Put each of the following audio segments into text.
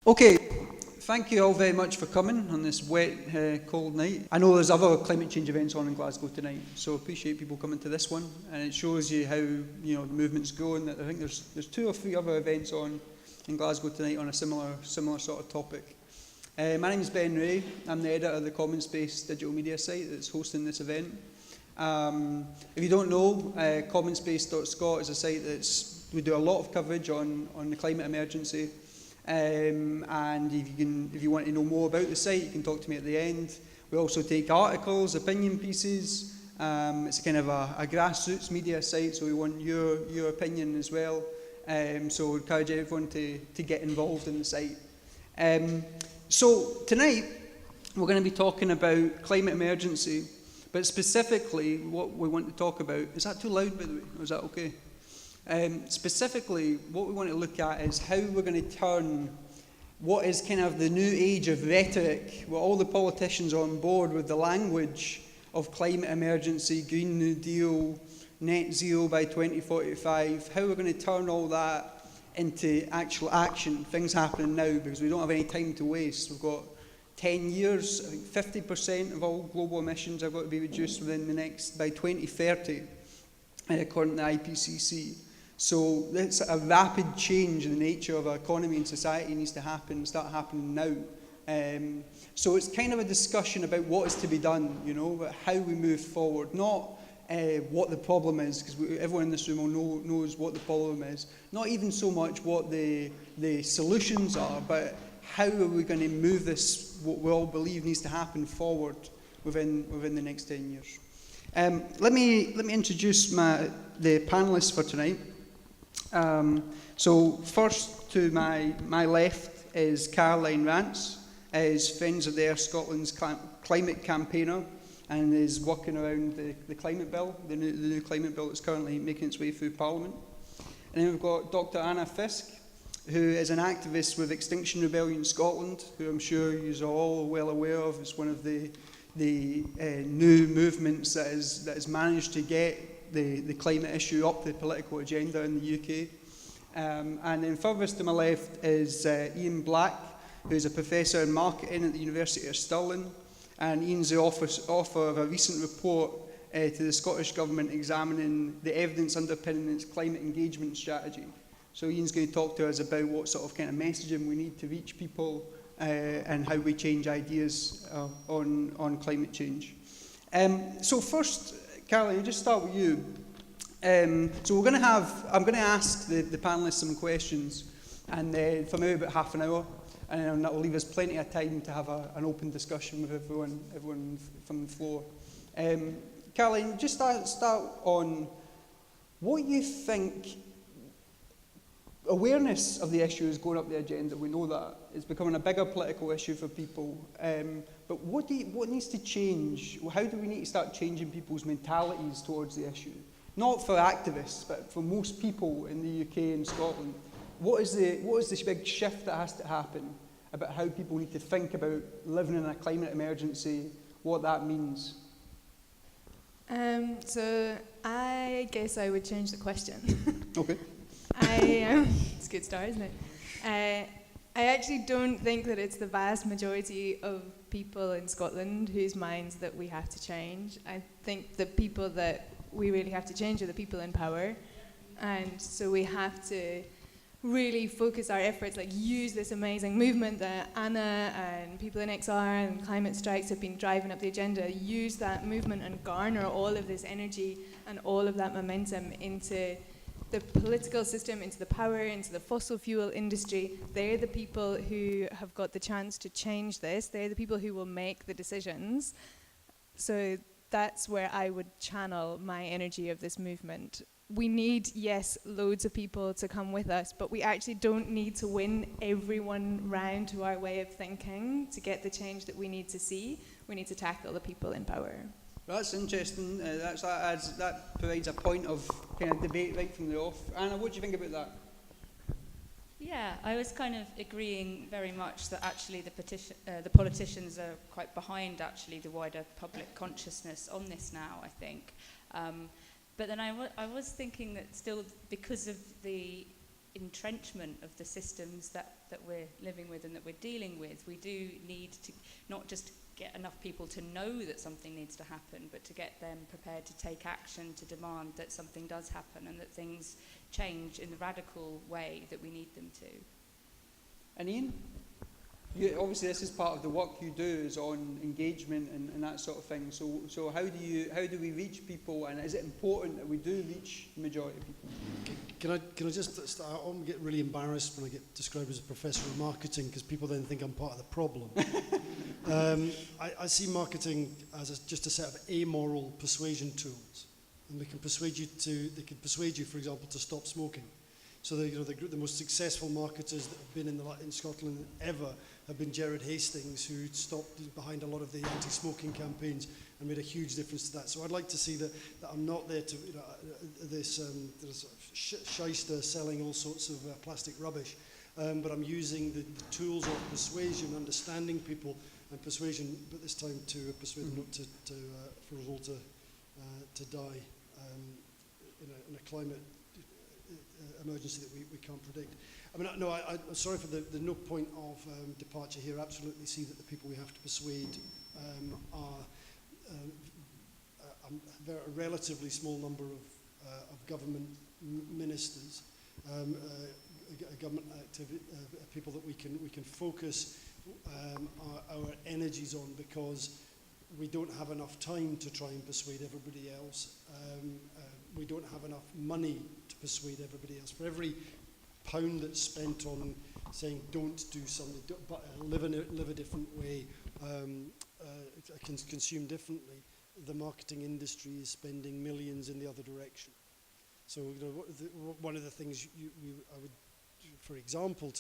Okay, thank you all very much for coming on this wet, cold night. I know there's other climate change events on in Glasgow tonight, so appreciate people coming to this one, and it shows you how the movement's going. I think there's 2 or 3 other events on in Glasgow tonight on a similar sort of topic. My name is Ben Ray. I'm the editor of the CommonSpace digital media site that's hosting this event. If you don't know, commonspace.scot is a site we do a lot of coverage on the climate emergency. And if you want to know more about the site, you can talk to me at the end. We also take articles, opinion pieces. It's kind of a grassroots media site, so we want your opinion as well. So we encourage everyone to get involved in the site. So tonight, we're going to be talking about climate emergency, but specifically what we want to talk about, is that too loud by the way, or is that okay? Specifically, what we want to look at is how we're going to turn what is kind of the new age of rhetoric, where all the politicians are on board with the language of climate emergency, Green New Deal, net zero by 2045, how we're going to turn all that into actual action, things happening now, because we don't have any time to waste. We've got 10 years, I think 50% of all global emissions have got to be reduced by 2030, according to the IPCC. So it's a rapid change in the nature of our economy and society needs to start happening now. So it's kind of a discussion about what is to be done, about how we move forward, not what the problem is, because everyone in this room knows what the problem is. Not even so much what the solutions are, but how are we going to move this, what we all believe needs to happen forward within the next 10 years. Let me introduce the panellists for tonight. So first to my left is Caroline Rance, is Friends of the Earth Scotland's climate campaigner and is working around the climate bill, the new climate bill that's currently making its way through Parliament. And then we've got Dr. Anna Fisk, who is an activist with Extinction Rebellion Scotland, who I'm sure you're all well aware of. It's one of the new movements that has managed to get the climate issue up the political agenda in the UK. And then furthest to my left is Iain Black, who's a professor in marketing at the University of Stirling. And Iain's the author of a recent report to the Scottish Government examining the evidence underpinning its climate engagement strategy. So Iain's going to talk to us about what sort of kind of messaging we need to reach people and how we change ideas on climate change. So first, Caroline, I'll just start with you. So I'm going to ask the panellists some questions, and for maybe about half an hour, and that will leave us plenty of time to have an open discussion with everyone from the floor. Caroline, just start on what you think. Awareness of the issue is going up the agenda. We know that it's becoming a bigger political issue for people. But what needs to change? How do we need to start changing people's mentalities towards the issue? Not for activists, but for most people in the UK and Scotland. What is this big shift that has to happen about how people need to think about living in a climate emergency, what that means? So I guess I would change the question. Okay. It's a good start, isn't it? I actually don't think that it's the vast majority of people in Scotland whose minds that we have to change. I think the people that we really have to change are the people in power. And so we have to really focus our efforts, use this amazing movement that Anna and people in XR and climate strikes have been driving up the agenda, use that movement and garner all of this energy and all of that momentum into the political system, into the power, into the fossil fuel industry. They're the people who have got the chance to change this. They're the people who will make the decisions. So that's where I would channel my energy of this movement. We need, yes, loads of people to come with us, but we actually don't need to win everyone round to our way of thinking to get the change that we need to see. We need to tackle the people in power. That's interesting. That provides a point of kind of debate right from the off. Anna, what do you think about that? Yeah, I was kind of agreeing very much that actually the politicians are quite behind actually the wider public consciousness on this now, I think. But then I was thinking that still, because of the entrenchment of the systems that we're living with and that we're dealing with. We do need to not just get enough people to know that something needs to happen, but to get them prepared to take action, to demand that something does happen and that things change in the radical way that we need them to. And Iain, obviously this is part of the work you do is on engagement and that sort of thing. So how do we reach people, and is it important that we do reach the majority of people? Can I just start? I often get really embarrassed when I get described as a professor of marketing because people then think I'm part of the problem. I see marketing as just a set of amoral persuasion tools, and they can persuade you, for example, to stop smoking. So the most successful marketers that have been in Scotland ever have been Gerard Hastings, who stopped behind a lot of the anti-smoking campaigns and made a huge difference to that. So I'd like to see that I'm not there to this shyster selling all sorts of plastic rubbish, but I'm using the tools of persuasion, understanding people, and persuasion, but this time to persuade them not for us all to die in a climate emergency that we can't predict. I mean, no, I'm sorry for the no point of departure here. Absolutely see that the people we have to persuade are a relatively small number of government ministers, government people that we can focus our energies on, because we don't have enough time to try and persuade everybody else. We don't have enough money to persuade everybody else. For every pound that's spent on saying don't do something, but live a different way, consume differently, the marketing industry is spending millions in the other direction. So one of the things I would, for example,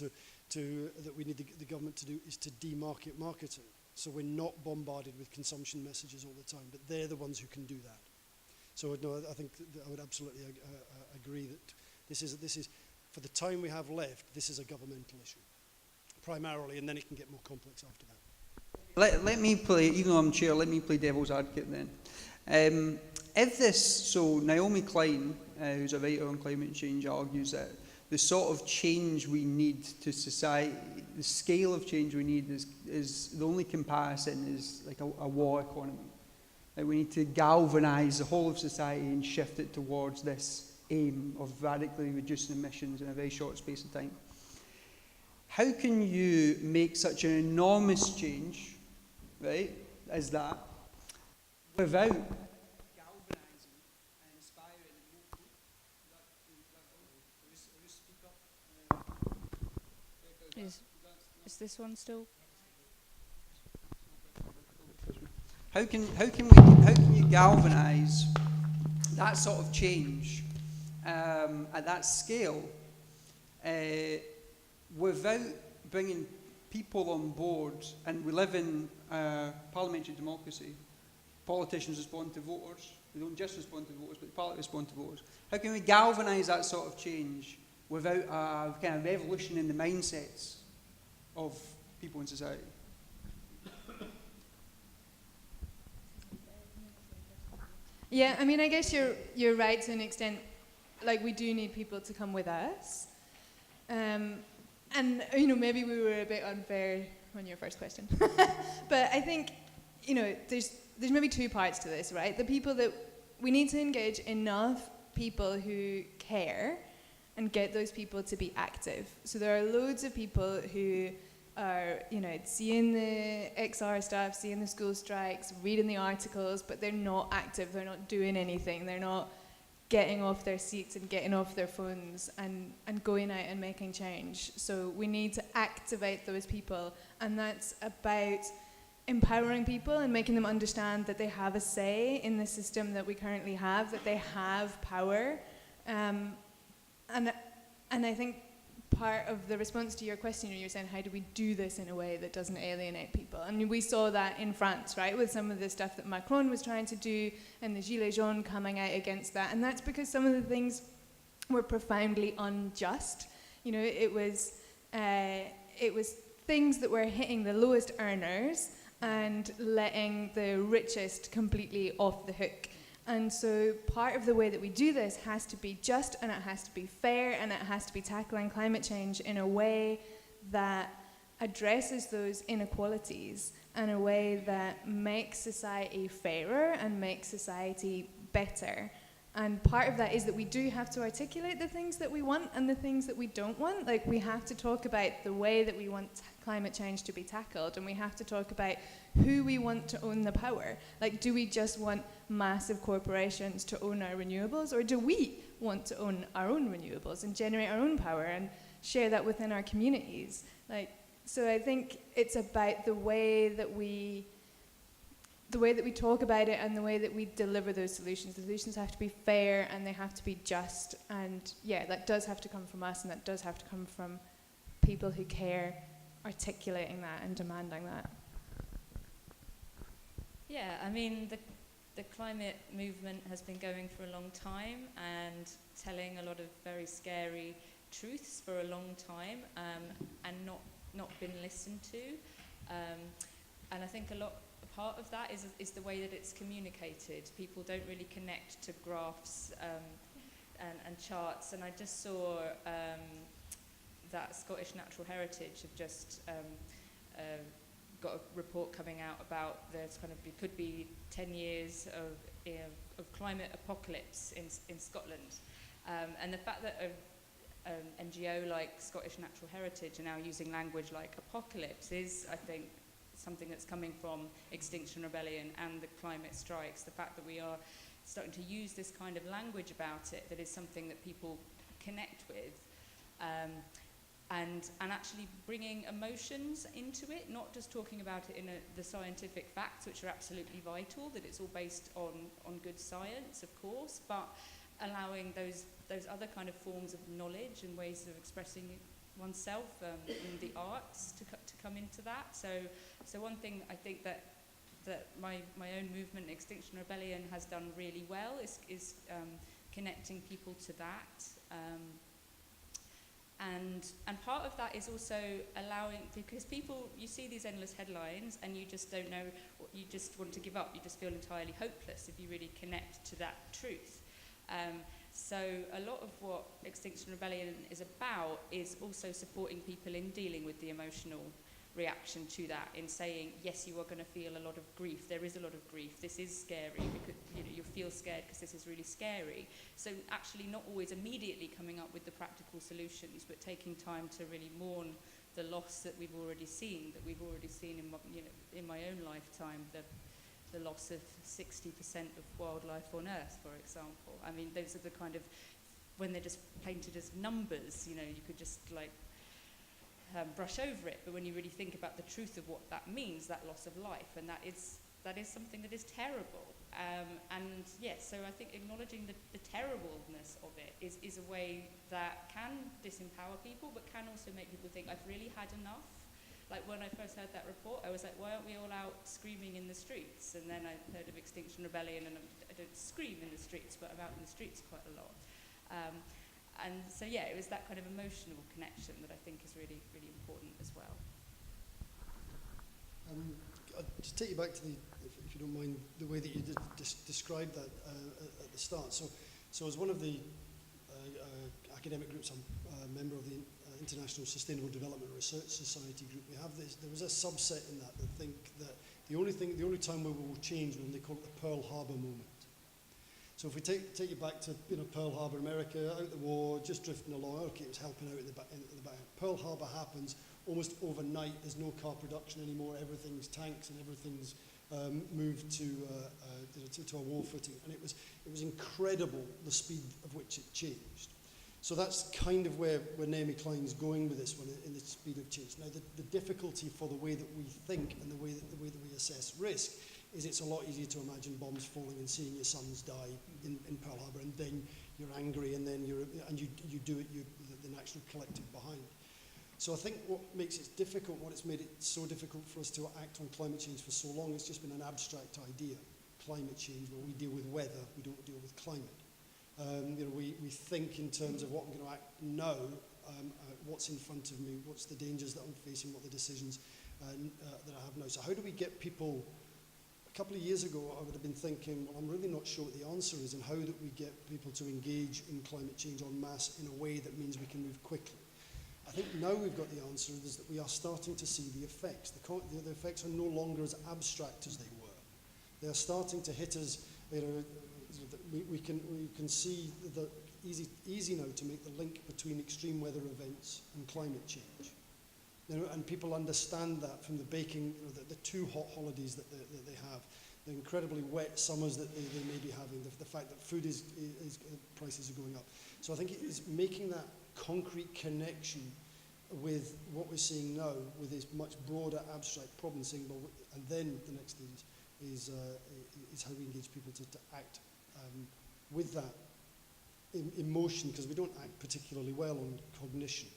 that we need the government to do is to demarket marketing. So we're not bombarded with consumption messages all the time, but they're the ones who can do that. So no, I think that I would absolutely agree that this is for the time we have left, this is a governmental issue, primarily, and then it can get more complex after that. Let me play, even though I'm chair, let me play devil's advocate then. So Naomi Klein, who's a writer on climate change, argues that the sort of change we need to society, the scale of change we need is the only comparison is like a war economy. Like we need to galvanise the whole of society and shift it towards this aim of radically reducing emissions in a very short space of time. How can you make such an enormous change, right, as that, without galvanising and inspiring more people? Just speak up. Is this one still? How can you galvanise that sort of change at that scale without bringing people on board? And we live in parliamentary democracy. Politicians respond to voters. They don't just respond to voters, but the party respond to voters. How can we galvanise that sort of change without a kind of revolution in the mindsets of people in society? Yeah, I mean, I guess you're right to an extent. Like, we do need people to come with us. And, maybe we were a bit unfair on your first question. But I think, there's maybe two parts to this, right? The people that we need to engage enough people who care and get those people to be active. So there are loads of people who are, seeing the XR stuff, seeing the school strikes, reading the articles, but they're not active, they're not doing anything, they're not getting off their seats and getting off their phones and going out and making change. So we need to activate those people, and that's about empowering people and making them understand that they have a say in the system that we currently have, that they have power. And I think part of the response to your question, you're saying, how do we do this in a way that doesn't alienate people? I mean, we saw that in France, right, with some of the stuff that Macron was trying to do and the Gilets jaunes coming out against that. And that's because some of the things were profoundly unjust. It was things that were hitting the lowest earners and letting the richest completely off the hook. And so part of the way that we do this has to be just, and it has to be fair, and it has to be tackling climate change in a way that addresses those inequalities in a way that makes society fairer and makes society better. And part of that is that we do have to articulate the things that we want and the things that we don't want. Like, we have to talk about the way that we want climate change to be tackled, and we have to talk about who we want to own the power. Like, do we just want massive corporations to own our renewables, or do we want to own our own renewables and generate our own power and share that within our communities? Like, so I think it's about the way that we talk about it and the way that we deliver those solutions. The solutions have to be fair and they have to be just, and yeah, that does have to come from us, and that does have to come from people who care, articulating that and demanding that. Yeah, I mean, the climate movement has been going for a long time and telling a lot of very scary truths for a long time, and not been listened to. And I think part of that is the way that it's communicated. People don't really connect to graphs and charts. And I just saw that Scottish Natural Heritage have just got a report coming out about there's kind of it could be 10 years of climate apocalypse in Scotland, and the fact that an NGO like Scottish Natural Heritage are now using language like apocalypse is, I think, something that's coming from Extinction Rebellion and the climate strikes. The fact that we are starting to use this kind of language about it that is something that people connect with, and actually bringing emotions into it, not just talking about it in the scientific facts, which are absolutely vital, that it's all based on good science, of course, but allowing those other kind of forms of knowledge and ways of expressing oneself in the arts to come into that. So one thing I think that my own movement, Extinction Rebellion, has done really well is connecting people to that. And part of that is also allowing, because people, you see these endless headlines and you just don't know, you just want to give up, you just feel entirely hopeless if you really connect to that truth. So a lot of what Extinction Rebellion is about is also supporting people in dealing with the emotional reaction to that, in saying, yes, you are going to feel a lot of grief. There is a lot of grief. This is scary, because you feel scared because this is really scary. So actually not always immediately coming up with the practical solutions, but taking time to really mourn the loss that we've already seen in my own lifetime, the loss of 60% of wildlife on Earth, for example. I mean, those are the kind of, when they're just painted as numbers, you could just brush over it. But when you really think about the truth of what that means, that loss of life, and that is something that is terrible. And yes, so I think acknowledging the terribleness of it is a way that can disempower people, but can also make people think, I've really had enough. Like when I first heard that report, I was like, why aren't we all out screaming in the streets? And then I heard of Extinction Rebellion, and I don't scream in the streets, but I'm out in the streets quite a lot. And so yeah, it was that kind of emotional connection that I think is really, really important as well. I'll just take you back to if you don't mind, the way that you described that at the start. So as one of the academic groups, I'm a member of the International Sustainable Development Research Society group. There was a subset in that think that the only time we will change when they call it the Pearl Harbor moment. So if we take you back to Pearl Harbor, America, out the war, just drifting along. Okay, it was helping out in the back. Pearl Harbor happens almost overnight. There's no car production anymore. Everything's tanks and everything's moved to a war footing. And it was incredible the speed of which it changed. So that's kind of where Naomi Klein's going with this one, in the speed of change. Now, the difficulty for the way that we think and the way that we assess risk is it's a lot easier to imagine bombs falling and seeing your sons die in Pearl Harbor, and then you're angry, and then you do it, the national collective behind. So I think what makes it difficult, what it's made it so difficult for us to act on climate change for so long, it's just been an abstract idea. Climate change, where we deal with weather, we don't deal with climate. We think in terms of what I'm going to act now, what's in front of me, what's the dangers that I'm facing, what the decisions that I have now. So how do we get people couple of years ago, I would have been thinking, well, I'm really not sure what the answer is and how that we get people to engage in climate change en masse in a way that means we can move quickly. I think now we've got the answer is that we are starting to see the effects. The effects are no longer as abstract as they were. They are starting to hit us. We can see that easy now to make the link between extreme weather events and climate change. And people understand that from the baking, the too hot holidays that they have, the incredibly wet summers that they may be having, the fact that food prices are going up. So I think it is making that concrete connection with what we're seeing now, with this much broader abstract problem, saying, well, and then the next stage is how we engage people to act with that emotion, because we don't act particularly well on cognition.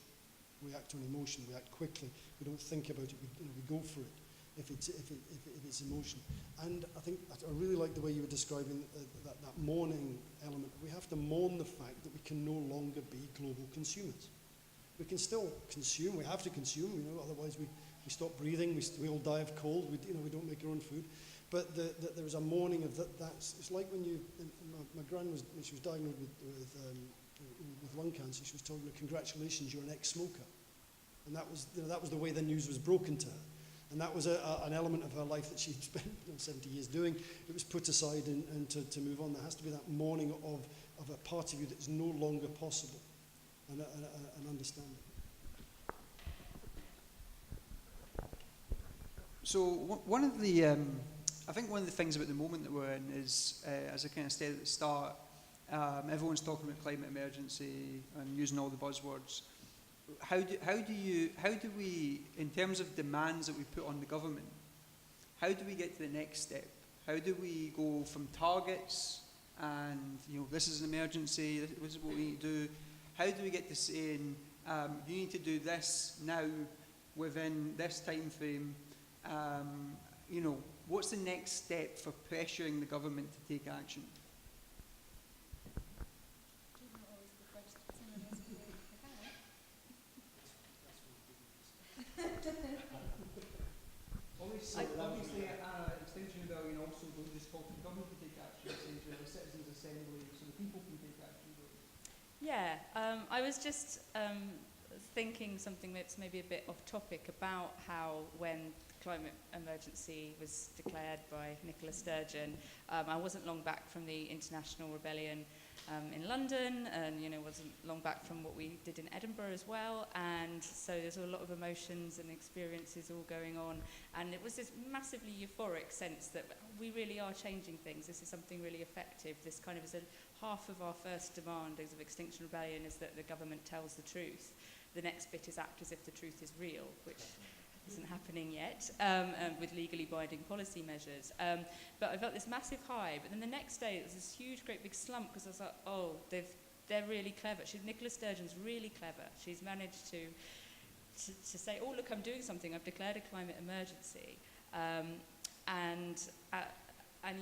We act on emotion. We act quickly. We don't think about it. We go for it if it's emotion. And I think I really like the way you were describing that mourning element. We have to mourn the fact that we can no longer be global consumers. We can still consume. We have to consume. Otherwise we stop breathing. We all die of cold. We don't make our own food. But there is a mourning of that. It's like when my gran was, when she was diagnosed with lung cancer, she was told, congratulations, you're an ex-smoker. And that was the way the news was broken to her. And that was an element of her life that she'd spent 70 years doing. It was put aside and to move on. There has to be that mourning of a part of you that is no longer possible, and understanding. So one of the, I think one of the things about the moment that we're in is, as I kind of said at the start, everyone's talking about climate emergency and using all the buzzwords. How do we, in terms of demands that we put on the government, how do we get to the next step? How do we go from targets and, this is an emergency, this is what we need to do. How do we get to saying, you need to do this now within this time frame? What's the next step for pressuring the government to take action? Obviously, Extinction Rebellion also goes call for the government to take action, essentially, the citizens' assembly, so the people can take action. Yeah, I was just thinking something that's maybe a bit off topic about how when climate emergency was declared by Nicola Sturgeon, I wasn't long back from the International Rebellion in London, and wasn't long back from what we did in Edinburgh as well, and so there's a lot of emotions and experiences all going on, and it was this massively euphoric sense that we really are changing things. This is something really effective. This kind of is half of our first demand of Extinction Rebellion is that the government tells the truth. The next bit is act as if the truth is real, which isn't happening yet, with legally binding policy measures. But I felt this massive high, but then the next day it was this huge, great big slump, because I was like, oh, they're really clever. Nicola Sturgeon's really clever. She's managed to say, oh, look, I'm doing something. I've declared a climate emergency. And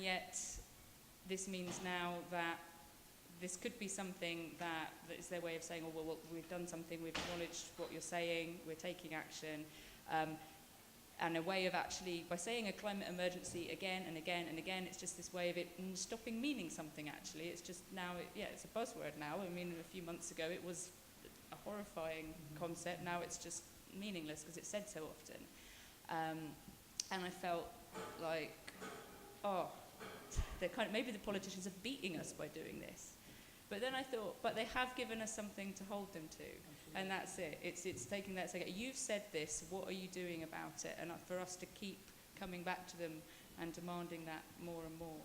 yet this means now that this could be something that is their way of saying, oh, well, we've done something, we've acknowledged what you're saying, we're taking action. And a way of actually, by saying a climate emergency again and again and again, it's just this way of it stopping meaning something, actually. It's just now, it's a buzzword now. I mean, a few months ago it was a horrifying concept. Now it's just meaningless because it's said so often. And I felt like, maybe the politicians are beating us by doing this. But then I thought, but they have given us something to hold them to. And that's it. It's taking that, saying, you've said this, what are you doing about it? And for us to keep coming back to them and demanding that more and more.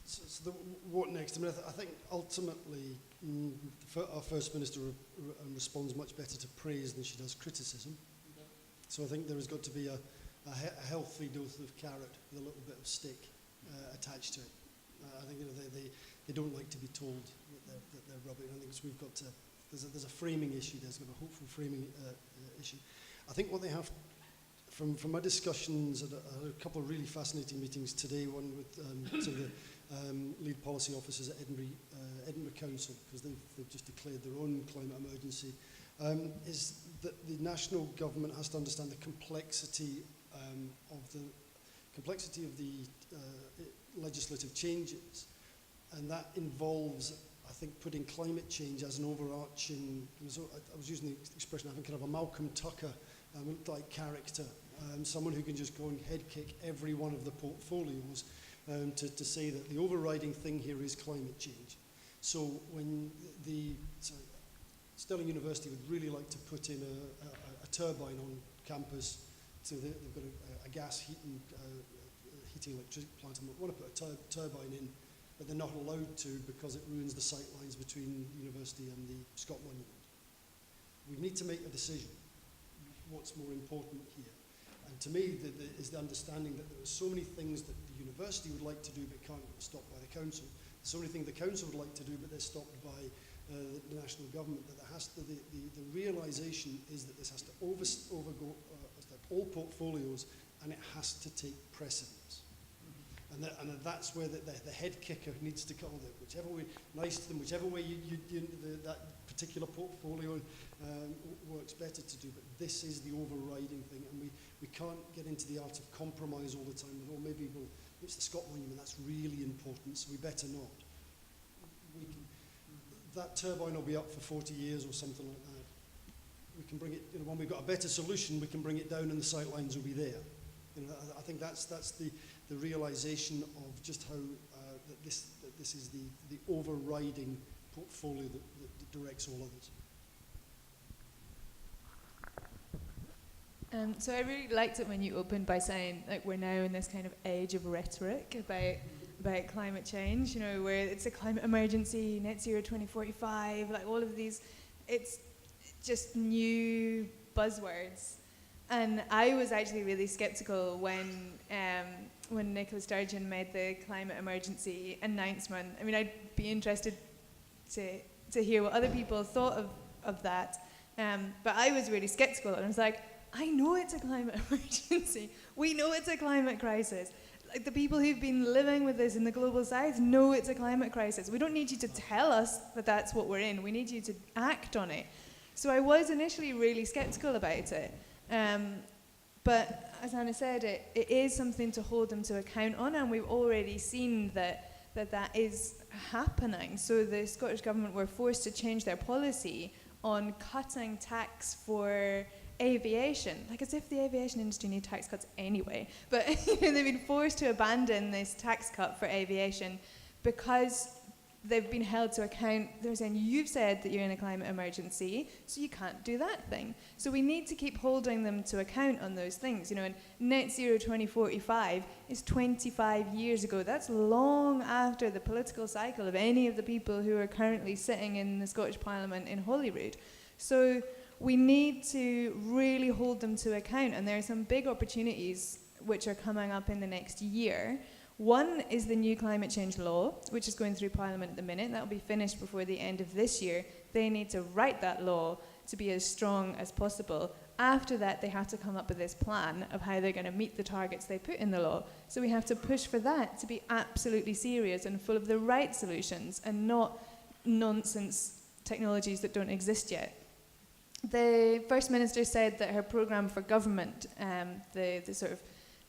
So what next? I mean, I think ultimately our First Minister responds much better to praise than she does criticism. Okay. So I think there has got to be a healthy dose of carrot with a little bit of stick attached to it. I think they don't like to be told that they're rubbish. I think we've got to. There's a framing issue. There's a hopeful framing issue. I think what they have, from my discussions, I had a couple of really fascinating meetings today. One with some of the lead policy officers at Edinburgh Council, because they've just declared their own climate emergency, is that the national government has to understand the complexity of the legislative changes, and that involves, I think, putting climate change as an overarching. I was using the expression, I think, kind of a Malcolm Tucker like character, someone who can just go and head kick every one of the portfolios to say that the overriding thing here is climate change. So when Stirling University would really like to put in a turbine on campus, so they've got a gas heating electric plant, and want to put a turbine in, but they're not allowed to because it ruins the sight lines between the university and the Scott Monument. We need to make a decision. What's more important here? And to me, is the understanding that there are so many things that the university would like to do but can't be stopped by the council. There's so many things the council would like to do but they're stopped by the national government. That there has to, the realisation is that this has to overgo all portfolios, and it has to take precedence. And that's where the head kicker needs to come. Whichever way, nice to them, whichever way that particular portfolio works better to do. But this is the overriding thing, and we can't get into the art of compromise all the time. Or maybe it's the Scott Monument, that's really important, so we better not. That turbine will be up for 40 years or something like that. We can bring it, when we've got a better solution, we can bring it down and the sight lines will be there. I think that's the realisation of just how that this is the overriding portfolio that directs all others. So I really liked it when you opened by saying, like, we're now in this kind of age of rhetoric about climate change, where it's a climate emergency, net zero 2045, like all of these, it's just new buzzwords. And I was actually really sceptical when Nicola Sturgeon made the climate emergency announcement. I mean, I'd be interested to hear what other people thought of that. But I was really sceptical, and I was like, I know it's a climate emergency. We know it's a climate crisis. Like, the people who've been living with this in the global south know it's a climate crisis. We don't need you to tell us that that's what we're in. We need you to act on it. So I was initially really sceptical about it. But as Anna said, it is something to hold them to account on, and we've already seen that is happening. So the Scottish Government were forced to change their policy on cutting tax for aviation, like as if the aviation industry need tax cuts anyway. But they've been forced to abandon this tax cut for aviation because they've been held to account. They're saying, you've said that you're in a climate emergency, so you can't do that thing. So we need to keep holding them to account on those things. And net zero 2045 is 25 years ago. That's long after the political cycle of any of the people who are currently sitting in the Scottish Parliament in Holyrood. So we need to really hold them to account, and there are some big opportunities which are coming up in the next year. One is the new climate change law, which is going through Parliament at the minute. That will be finished before the end of this year. They need to write that law to be as strong as possible. After that, they have to come up with this plan of how they're going to meet the targets they put in the law. So we have to push for that to be absolutely serious and full of the right solutions and not nonsense technologies that don't exist yet. The First Minister said that her programme for government, the sort of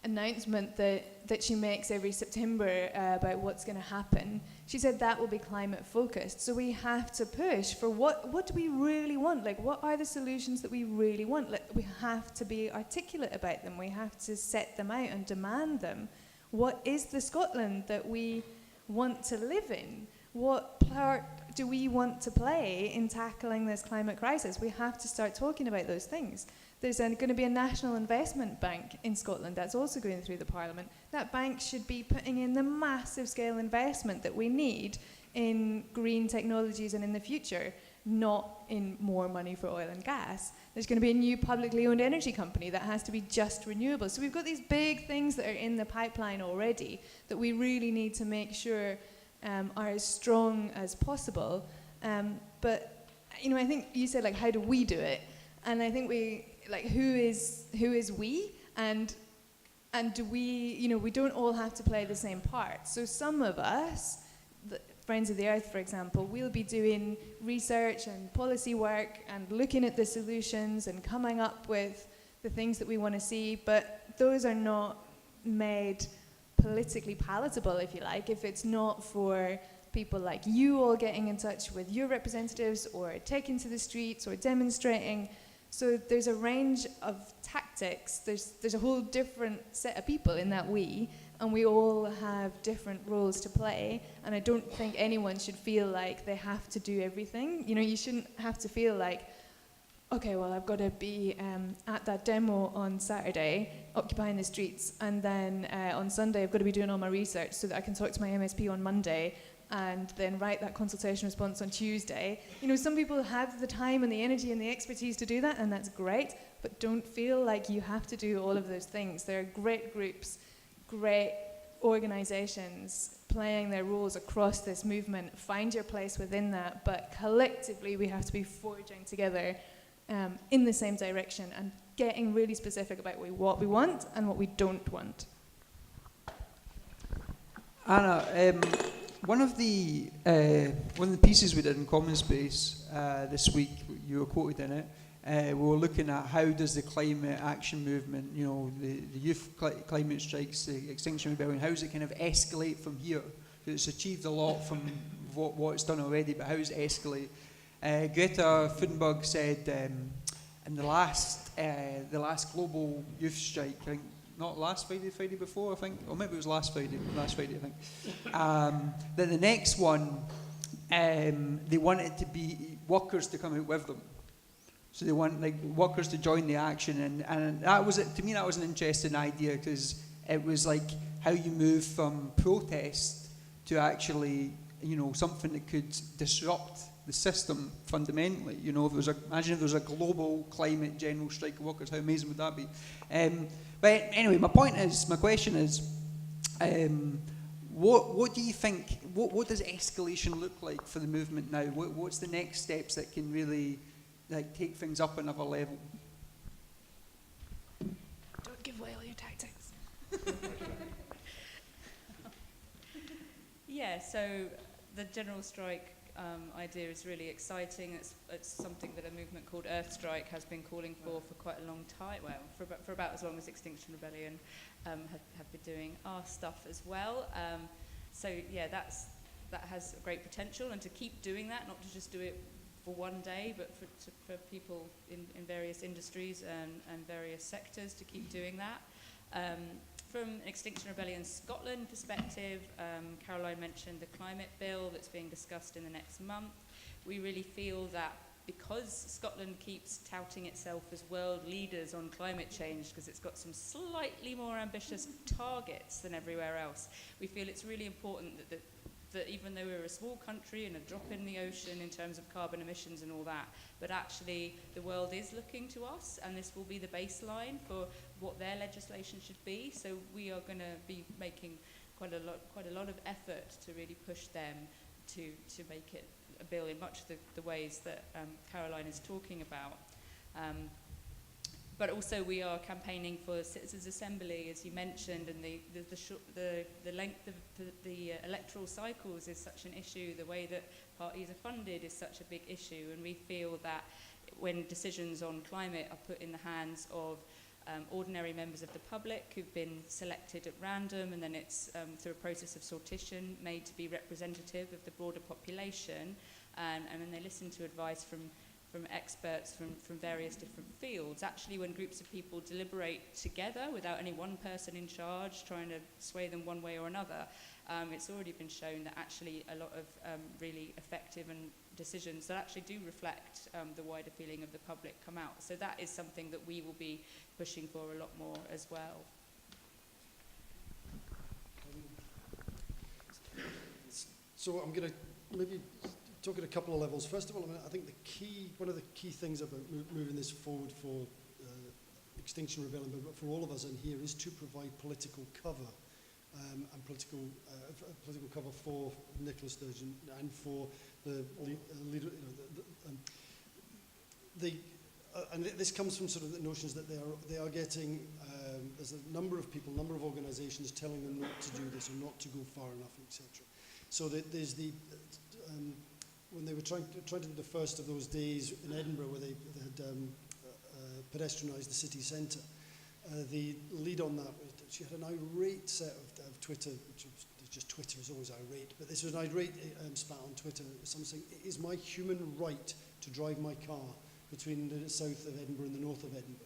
announcement that she makes every September about what's going to happen, she said that will be climate focused. So we have to push for what do we really want? Like, what are the solutions that we really want? Like, we have to be articulate about them. We have to set them out and demand them. What is the Scotland that we want to live in? What part do we want to play in tackling this climate crisis? We have to start talking about those things. There's going to be a national investment bank in Scotland that's also going through the Parliament. That bank should be putting in the massive scale investment that we need in green technologies and in the future, not in more money for oil and gas. There's going to be a new publicly owned energy company that has to be just renewable. So we've got these big things that are in the pipeline already that we really need to make sure are as strong as possible. But I think you said, like, how do we do it? And I think who is we? And do we, we don't all have to play the same part. So some of us, Friends of the Earth, for example, we'll be doing research and policy work and looking at the solutions and coming up with the things that we want to see, but those are not made politically palatable, if you like, if it's not for people like you all getting in touch with your representatives or taking to the streets or demonstrating. So there's a range of tactics. There's a whole different set of people in that we, and we all have different roles to play. And I don't think anyone should feel like they have to do everything. You know, you shouldn't have to feel like, okay, well, I've got to be at that demo on Saturday, occupying the streets, and then on Sunday I've got to be doing all my research so that I can talk to my MSP on Monday, and then write that consultation response on Tuesday. You know, some people have the time and the energy and the expertise to do that, and that's great, but don't feel like you have to do all of those things. There are great groups, great organizations playing their roles across this movement. Find your place within that, but collectively we have to be forging together in the same direction and getting really specific about what we want and what we don't want. Anna, one of the pieces we did in CommonSpace this week, you were quoted in it. We were looking at how does the climate action movement, you know, the youth climate strikes, the Extinction Rebellion, how does it kind of escalate from here? Because it's achieved a lot from what it's done already, but how does it escalate? Greta Thunberg said in the last global youth strike, I think, not last Friday, Friday before, I think, or maybe it was last Friday, I think. Then the next one, they wanted to be workers to come out with them. So they want like workers to join the action, and that was, to me, that was an interesting idea, because it was like how you move from protest to actually, you know, something that could disrupt the system fundamentally. You know, imagine if there was a global climate general strike of workers, how amazing would that be? But anyway, my question is, what do you think, what does escalation look like for the movement now? What's the next steps that can really like take things up another level? Don't give away all your tactics. Yeah, so the general strike idea is really exciting. It's something that a movement called Earth Strike has been calling for quite a long time. Well, for about as long as Extinction Rebellion have been doing our stuff as well. So yeah, that has great potential, and to keep doing that, not to just do it for one day, but for people in various industries and various sectors to keep doing that. From Extinction Rebellion Scotland perspective, Caroline mentioned the climate bill that's being discussed in the next month. We really feel that because Scotland keeps touting itself as world leaders on climate change, because it's got some slightly more ambitious targets than everywhere else, we feel it's really important that even though we're a small country and a drop in the ocean in terms of carbon emissions and all that, but actually the world is looking to us, and this will be the baseline for what their legislation should be. So we are going to be making quite a lot of effort to really push them to make it a bill in much of the ways that Caroline is talking about. But also we are campaigning for Citizens' Assembly, as you mentioned, and the length of the electoral cycles is such an issue. The way that parties are funded is such a big issue, and we feel that when decisions on climate are put in the hands of ordinary members of the public who've been selected at random, and then it's through a process of sortition made to be representative of the broader population, and when they listen to advice from experts from various different fields. Actually, when groups of people deliberate together without any one person in charge trying to sway them one way or another, it's already been shown that actually a lot of really effective and decisions that actually do reflect the wider feeling of the public come out. So that is something that we will be pushing for a lot more as well. So I'm going to maybe talk at a couple of levels. First of all, I think one of the key things about moving this forward for Extinction Rebellion, but for all of us in here, is to provide political cover and political cover for Nicola Sturgeon and for the leader. And this comes from sort of the notions that they are getting. There's a number of people, number of organisations telling them not to do this or not to go far enough, etc. So there's when they were trying to do the first of those days in Edinburgh, where they had pedestrianised the city centre, the lead on that was that she had an irate set of Twitter, which was just Twitter is always irate, but this was an irate spat on Twitter. Someone saying, "It is my human right to drive my car between the south of Edinburgh and the north of Edinburgh."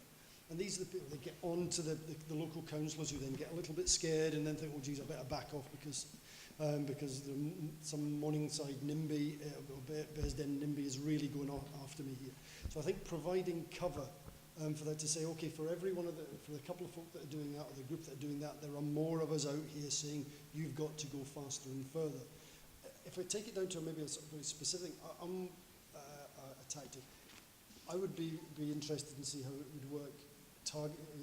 And these are the people that get on to the local councillors, who then get a little bit scared and then think, "Oh, geez, I better back off because some Morningside NIMBY or Bearsden NIMBY is really going after me here." So I think providing cover for that to say, okay, for the couple of folk that are doing that, or the group that are doing that, there are more of us out here saying you've got to go faster and further. If I take it down to maybe a sort of very specific, a tactic, I would be interested in see how it would work.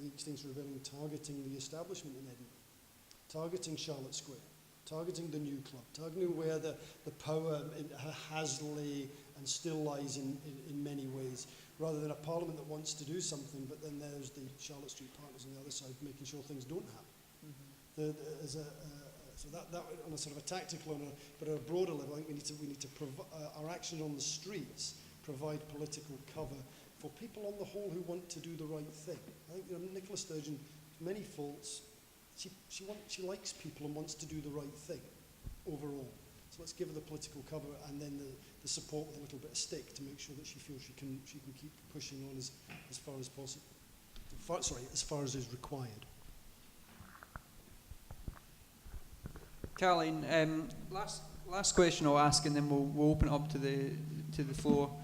Each thing's rebelling, targeting the establishment in Edinburgh, targeting Charlotte Square, targeting the new club, targeting where the power has lay and still lies in many ways, rather than a parliament that wants to do something, but then there's the Charlotte Street partners on the other side making sure things don't happen. So that on a sort of a tactical, but at a broader level, I think we need to our action on the streets provide political cover for people on the whole who want to do the right thing. I think Nicola Sturgeon, many faults, she likes people and wants to do the right thing overall. So let's give her the political cover and then the support with a little bit of stick to make sure that she feels she can keep pushing on as far as possible. As far as is required. Caroline, last question I'll ask, and then we'll open it up to the floor.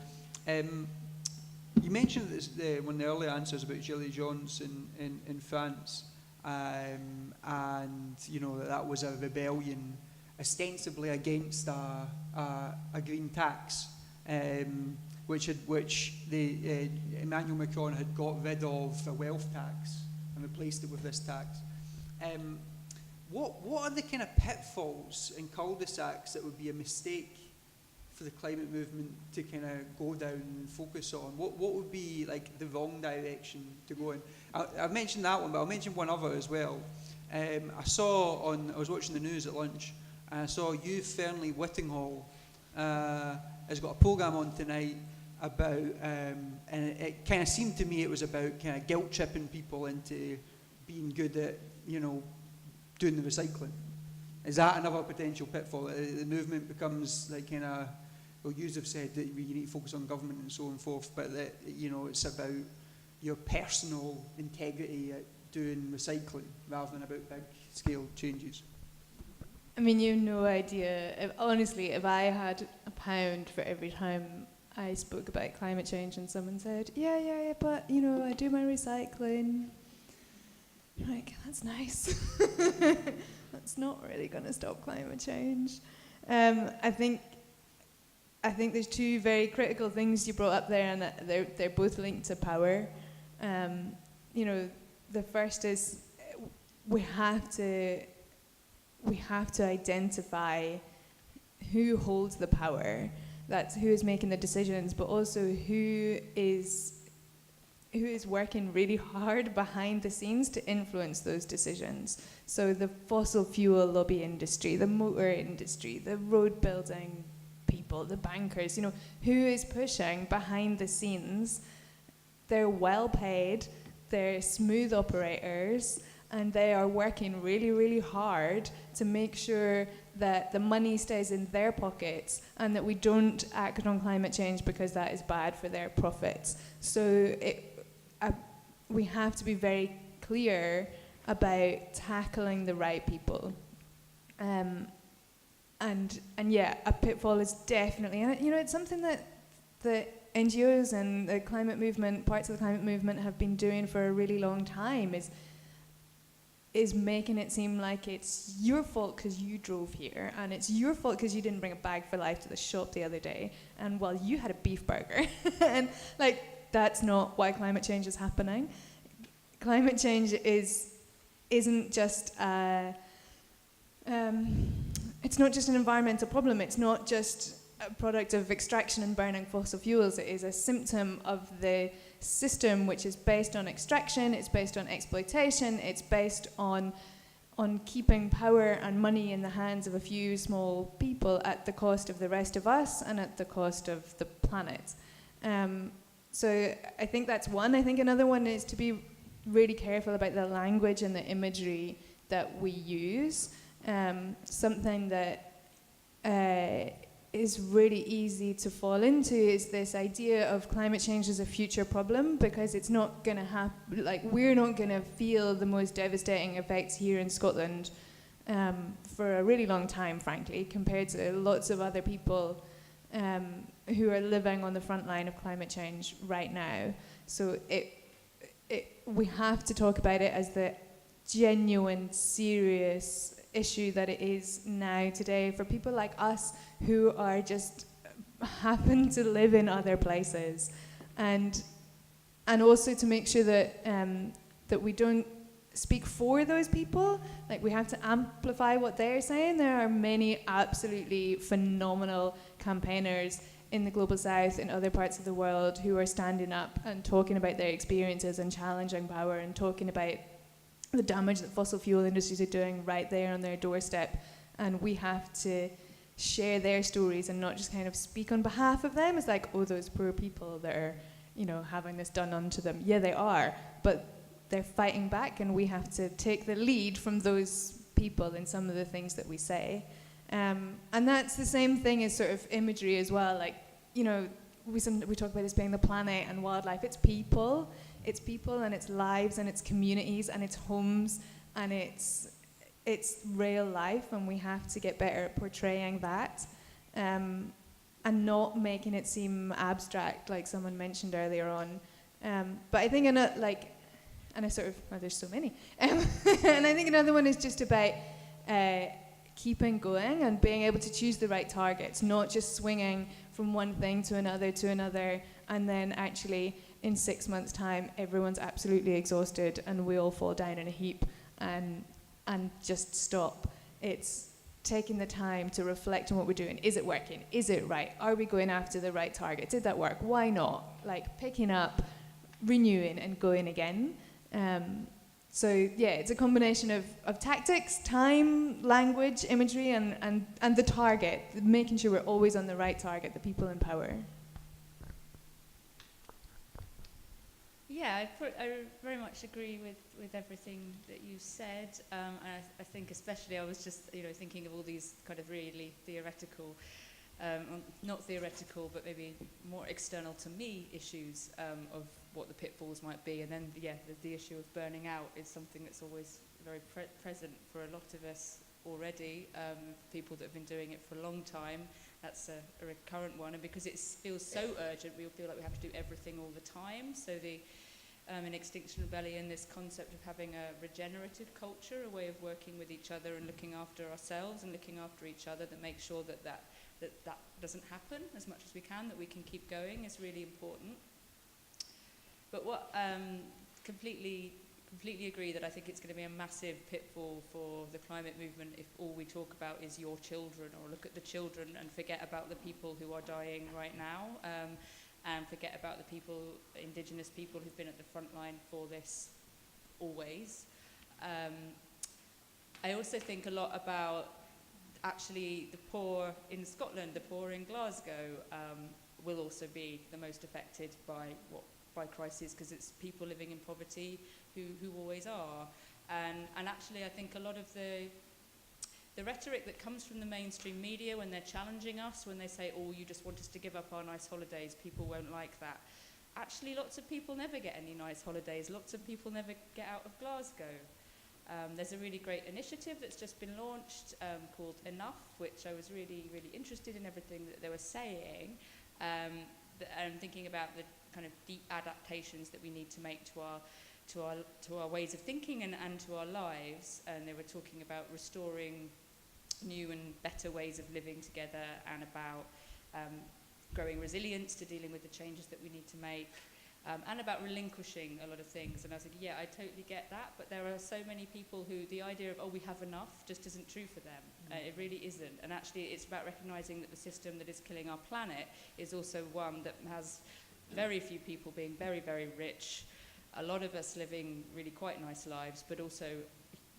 You mentioned this, one of the earlier answers about Gilets Jaunes in France, and that was a rebellion ostensibly against a green tax, which Emmanuel Macron had got rid of a wealth tax and replaced it with this tax. What are the kind of pitfalls and cul-de-sacs that would be a mistake for the climate movement to kind of go down and focus on? What would be like the wrong direction to go in? I've mentioned that one, but I'll mention one other as well. I was watching the news at lunch, and I saw Hugh Fearnley-Whittinghall has got a programme on tonight about, and it kind of seemed to me it was about kind of guilt-tripping people into being good at, doing the recycling. Is that another potential pitfall? The movement becomes like kind of, well, you have said that you need to focus on government and so on and forth, but that, it's about your personal integrity at doing recycling rather than about big-scale changes. I mean, you have no idea. Honestly, if I had £1 for every time I spoke about climate change and someone said, yeah, but, I do my recycling. You're like, that's nice. That's not really going to stop climate change. I think there's two very critical things you brought up there, and they're both linked to power. The first is we have to identify who holds the power. That's who is making the decisions, but also who is working really hard behind the scenes to influence those decisions. So the fossil fuel lobby industry, the motor industry, the road building people, the bankers, who is pushing behind the scenes. They're well paid, they're smooth operators, and they are working really, really hard to make sure that the money stays in their pockets and that we don't act on climate change because that is bad for their profits. So we have to be very clear about tackling the right people. And a pitfall is definitely, and it's something that the NGOs and the climate movement, parts of the climate movement have been doing for a really long time, is making it seem like it's your fault because you drove here, and it's your fault because you didn't bring a bag for life to the shop the other day, and well, you had a beef burger. And that's not why climate change is happening. Climate change isn't just it's not just an environmental problem. It's not just a product of extraction and burning fossil fuels. It is a symptom of the system which is based on extraction, it's based on exploitation, it's based on on keeping power and money in the hands of a few small people at the cost of the rest of us and at the cost of the planet. So I think that's one. I think another one is to be really careful about the language and the imagery that we use. Something that is really easy to fall into is this idea of climate change as a future problem, because it's not going to happen, like we're not going to feel the most devastating effects here in Scotland for a really long time, frankly, compared to lots of other people who are living on the front line of climate change right now. So we have to talk about it as the genuine, serious issue that it is now today for people like us who are just happen to live in other places, and also to make sure that that we don't speak for those people. Like, we have to amplify what they're saying. There are many absolutely phenomenal campaigners in the global south, in other parts of the world, who are standing up and talking about their experiences and challenging power and talking about the damage that fossil fuel industries are doing right there on their doorstep. And we have to share their stories and not just kind of speak on behalf of them. It's like, oh, those poor people that are, you know, having this done unto them. Yeah, they are, but they're fighting back, and we have to take the lead from those people in some of the things that we say. And that's the same thing as sort of imagery as well. Like, you know, we talk about this being the planet and wildlife. It's people and it's lives and it's communities and it's homes and it's real life, and we have to get better at portraying that and not making it seem abstract, like someone mentioned earlier on. But I think there's so many. And I think another one is just about keeping going and being able to choose the right targets, not just swinging from one thing to another, and then actually in 6 months' time, everyone's absolutely exhausted and we all fall down in a heap and just stop. It's taking the time to reflect on what we're doing. Is it working? Is it right? Are we going after the right target? Did that work? Why not? Like, picking up, renewing, and going again. So yeah, it's a combination of tactics, time, language, imagery, and the target, making sure we're always on the right target, the people in power. Yeah, I very much agree with everything that you said. And I think especially I was just thinking of all these kind of really theoretical, not theoretical, but maybe more external to me issues of what the pitfalls might be. And then, the issue of burning out is something that's always very present for a lot of us already, people that have been doing it for a long time. That's a recurrent one. And because it feels so urgent, we feel like we have to do everything all the time. So in Extinction Rebellion, this concept of having a regenerative culture, a way of working with each other and looking after ourselves and looking after each other, that makes sure that doesn't happen as much as we can, that we can keep going, is really important. But what completely agree that I think it's going to be a massive pitfall for the climate movement if all we talk about is your children, or look at the children and forget about the people who are dying right now, and forget about the people, Indigenous people, who've been at the front line for this always. I also think a lot about actually the poor in Scotland, the poor in Glasgow will also be the most affected by crisis, because it's people living in poverty who always are. And actually I think a lot of the rhetoric that comes from the mainstream media when they're challenging us, when they say, oh, you just want us to give up our nice holidays, people won't like that. Actually, lots of people never get any nice holidays. Lots of people never get out of Glasgow. There's a really great initiative that's just been launched called Enough, which I was really, really interested in everything that they were saying. And thinking about the kind of deep adaptations that we need to make to our ways of thinking and to our lives. And they were talking about restoring new and better ways of living together, and about growing resilience to dealing with the changes that we need to make, and about relinquishing a lot of things. And I was like, yeah, I totally get that, but there are so many people who the idea of, oh, we have enough just isn't true for them. It really isn't. And actually it's about recognizing that the system that is killing our planet is also one that has very few people being very, very rich, a lot of us living really quite nice lives, but also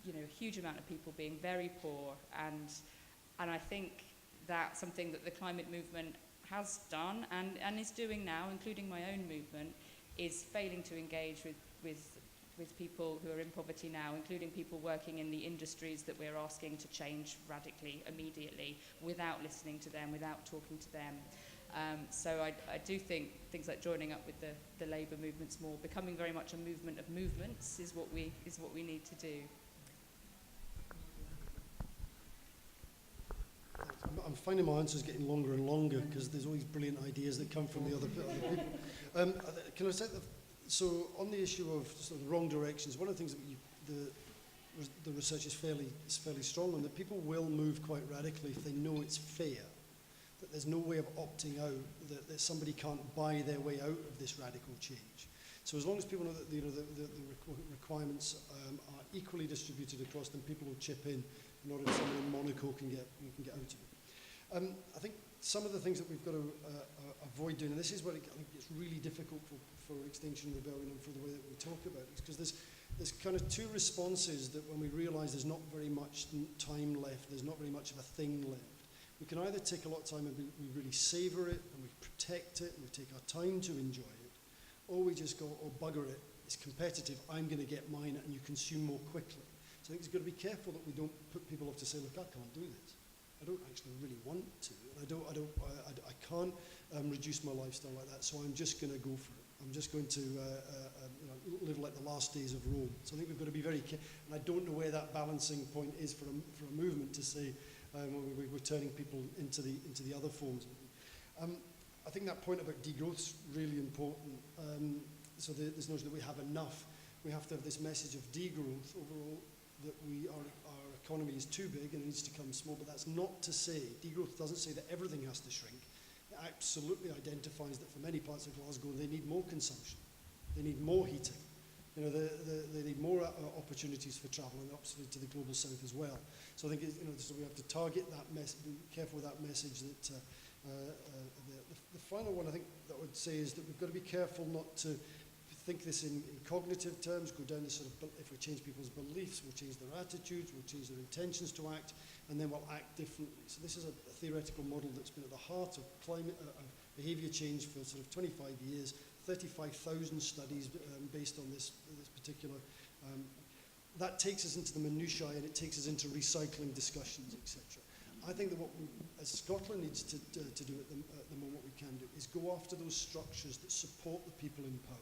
a huge amount of people being very poor, and I think that's something that the climate movement has done and is doing now, including my own movement, is failing to engage with people who are in poverty now, including people working in the industries that we're asking to change radically, immediately, without listening to them, without talking to them. So I do think things like joining up with the labour movements more, becoming very much a movement of movements, is what we need to do. I'm finding my answers getting longer and longer because there's always brilliant ideas that come from the other people. Can I say that? So on the issue of sort of wrong directions, one of the things that the research is fairly strong on, that people will move quite radically if they know it's fair, that there's no way of opting out, that somebody can't buy their way out of this radical change. So as long as people know that the requirements are equally distributed across them, people will chip in order that someone in Monaco can get out of it. I think some of the things that we've got to avoid doing, and this is where I think it's really difficult for Extinction Rebellion and for the way that we talk about it, because there's kind of two responses that when we realise there's not very much time left, there's not very much of a thing left. We can either take a lot of time and we really savour it and we protect it and we take our time to enjoy it, or we just go, oh bugger it, it's competitive, I'm going to get mine, and you consume more quickly. So I think it's got to be careful that we don't put people off to say, look, I can't do this. I don't actually really want to. I can't reduce my lifestyle like that, so I'm just going to go for it. I'm just going to live like the last days of Rome. So I think we've got to be very careful. And I don't know where that balancing point is for a movement to say we're turning people into the other forms. I think that point about degrowth is really important. So this notion that we have enough, we have to have this message of degrowth overall, that our economy is too big and it needs to come small, but that's not to say, degrowth doesn't say that everything has to shrink. It absolutely identifies that for many parts of Glasgow they need more consumption, they need more heating, they need more opportunities for travel, and obviously to the global south as well. So I think so we have to target that be careful with that message. That the final one I think that I would say is that we've got to be careful not to think this in cognitive terms, go down to sort of, if we change people's beliefs, we'll change their attitudes, we'll change their intentions to act, and then we'll act differently. So this is a theoretical model that's been at the heart of climate, behaviour change for sort of 25 years, 35,000 studies based on this particular. That takes us into the minutiae, and it takes us into recycling discussions, etc. I think that what as Scotland needs to do at the moment, what we can do is go after those structures that support the people in power.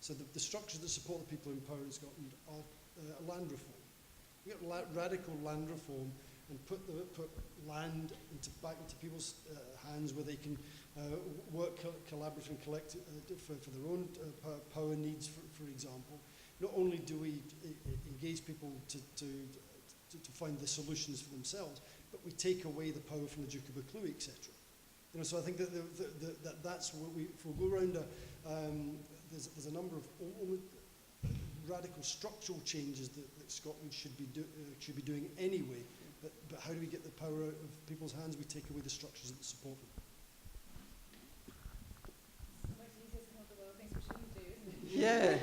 So the structures that support the people in power in Scotland are land reform. We get radical land reform and put land back into people's hands where they can work collaboratively and collect for their own power needs, for example. Not only do we engage people to find the solutions for themselves, but we take away the power from the Duke of Buccleuch, etc. So I think that that's what if we go around there's a number of radical structural changes that Scotland should be doing anyway. But how do we get the power out of people's hands? We take away the structures that support them. Yeah.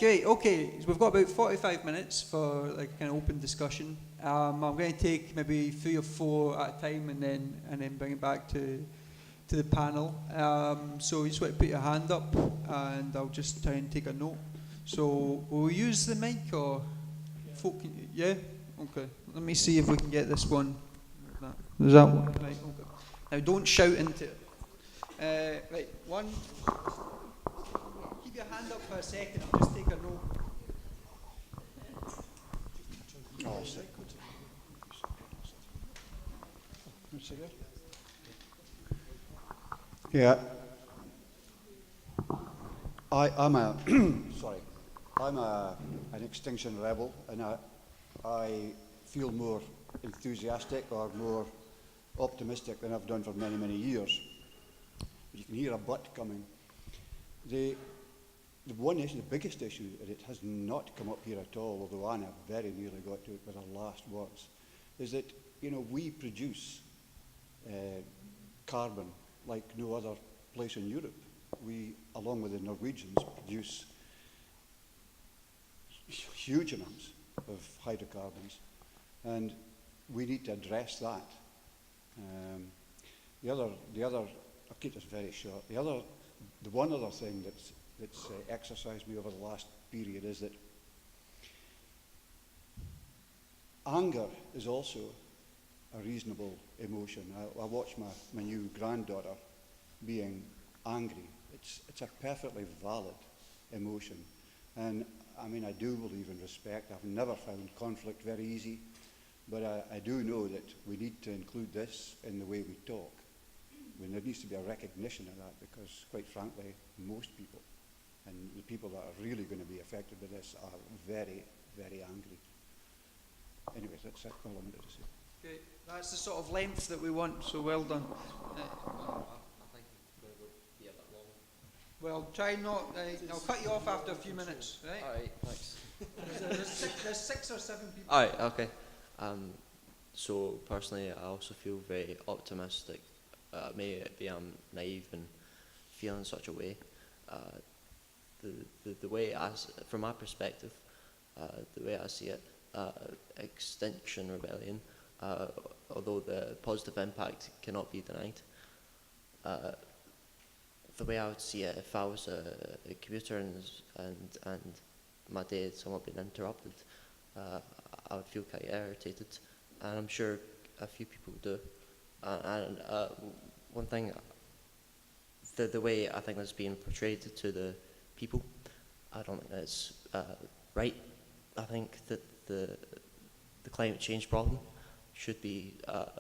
Great. Okay, so we've got about 45 minutes for like kind of open discussion. I'm going to take maybe 3 or 4 at a time, and then bring it back to the panel. So you just want to put your hand up, and I'll just try and take a note. So will we use the mic, or folk? Yeah. Okay. Let me see if we can get this one. Is that one? Right. Okay. Now don't shout into it. Right. One. Keep your hand up for a second. I'll just take a note. Yeah. I'm an extinction rebel, and I feel more enthusiastic or more optimistic than I've done for many, many years. You can hear a but coming. The one issue, the biggest issue, and it has not come up here at all, although Anna very nearly got to it with her last words, is that we produce carbon like no other place in Europe. We, along with the Norwegians, produce huge amounts of hydrocarbons, and we need to address that. The other, I'll keep this very short. The one other thing that's exercised me over the last period is that anger is also a reasonable emotion. I watch my new granddaughter being angry. It's a perfectly valid emotion. And I mean, I do believe in respect. I've never found conflict very easy, but I do know that we need to include this in the way we talk. I mean, there needs to be a recognition of that, because quite frankly, most people, and the people that are really going to be affected by this, are very, very angry. Anyways, that's all I wanted to say. Great. That's the sort of length that we want, so well done. I think it would be a bit long. Well, try not, I'll cut you off after a few minutes, right? Alright, thanks. There's 6 or 7 people. Alright, okay. So personally, I also feel very optimistic. Maybe I'm naive and feel in such a way. The way from my perspective, the way I see it, Extinction Rebellion, although the positive impact cannot be denied, the way I would see it, if I was a commuter and my day had somewhat been interrupted, I would feel quite irritated, and I'm sure a few people do. One thing, the way I think that's being portrayed to the people, I don't think that's right. I think that the climate change problem should be, the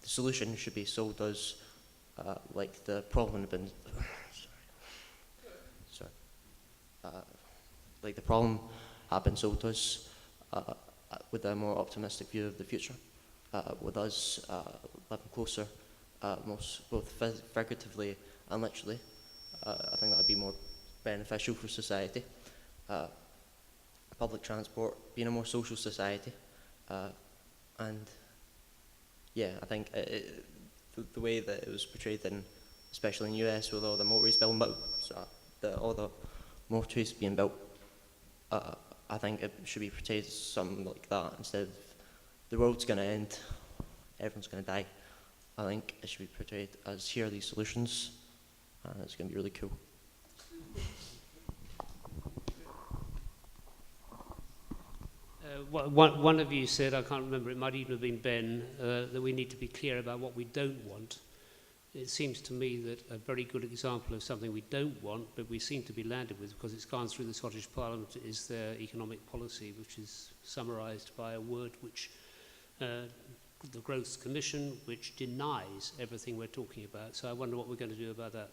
solution should be sold as like the problem had been, like the problem had been sold to us with a more optimistic view of the future, with us living closer, both figuratively and literally. I think that would be more beneficial for society. Public transport being a more social society, and yeah, I think the way that it was portrayed especially in the US, with all the motorways being built, all the motorways being built, I think it should be portrayed as something like that instead of the world's going to end, everyone's going to die. I think it should be portrayed as here are these solutions, and it's going to be really cool. One of you said, I can't remember, it might even have been Ben, that we need to be clear about what we don't want. It seems to me that a very good example of something we don't want, but we seem to be landed with because it's gone through the Scottish Parliament, is their economic policy, which is summarised by a word which the Growth Commission, which denies everything we're talking about. So I wonder what we're going to do about that.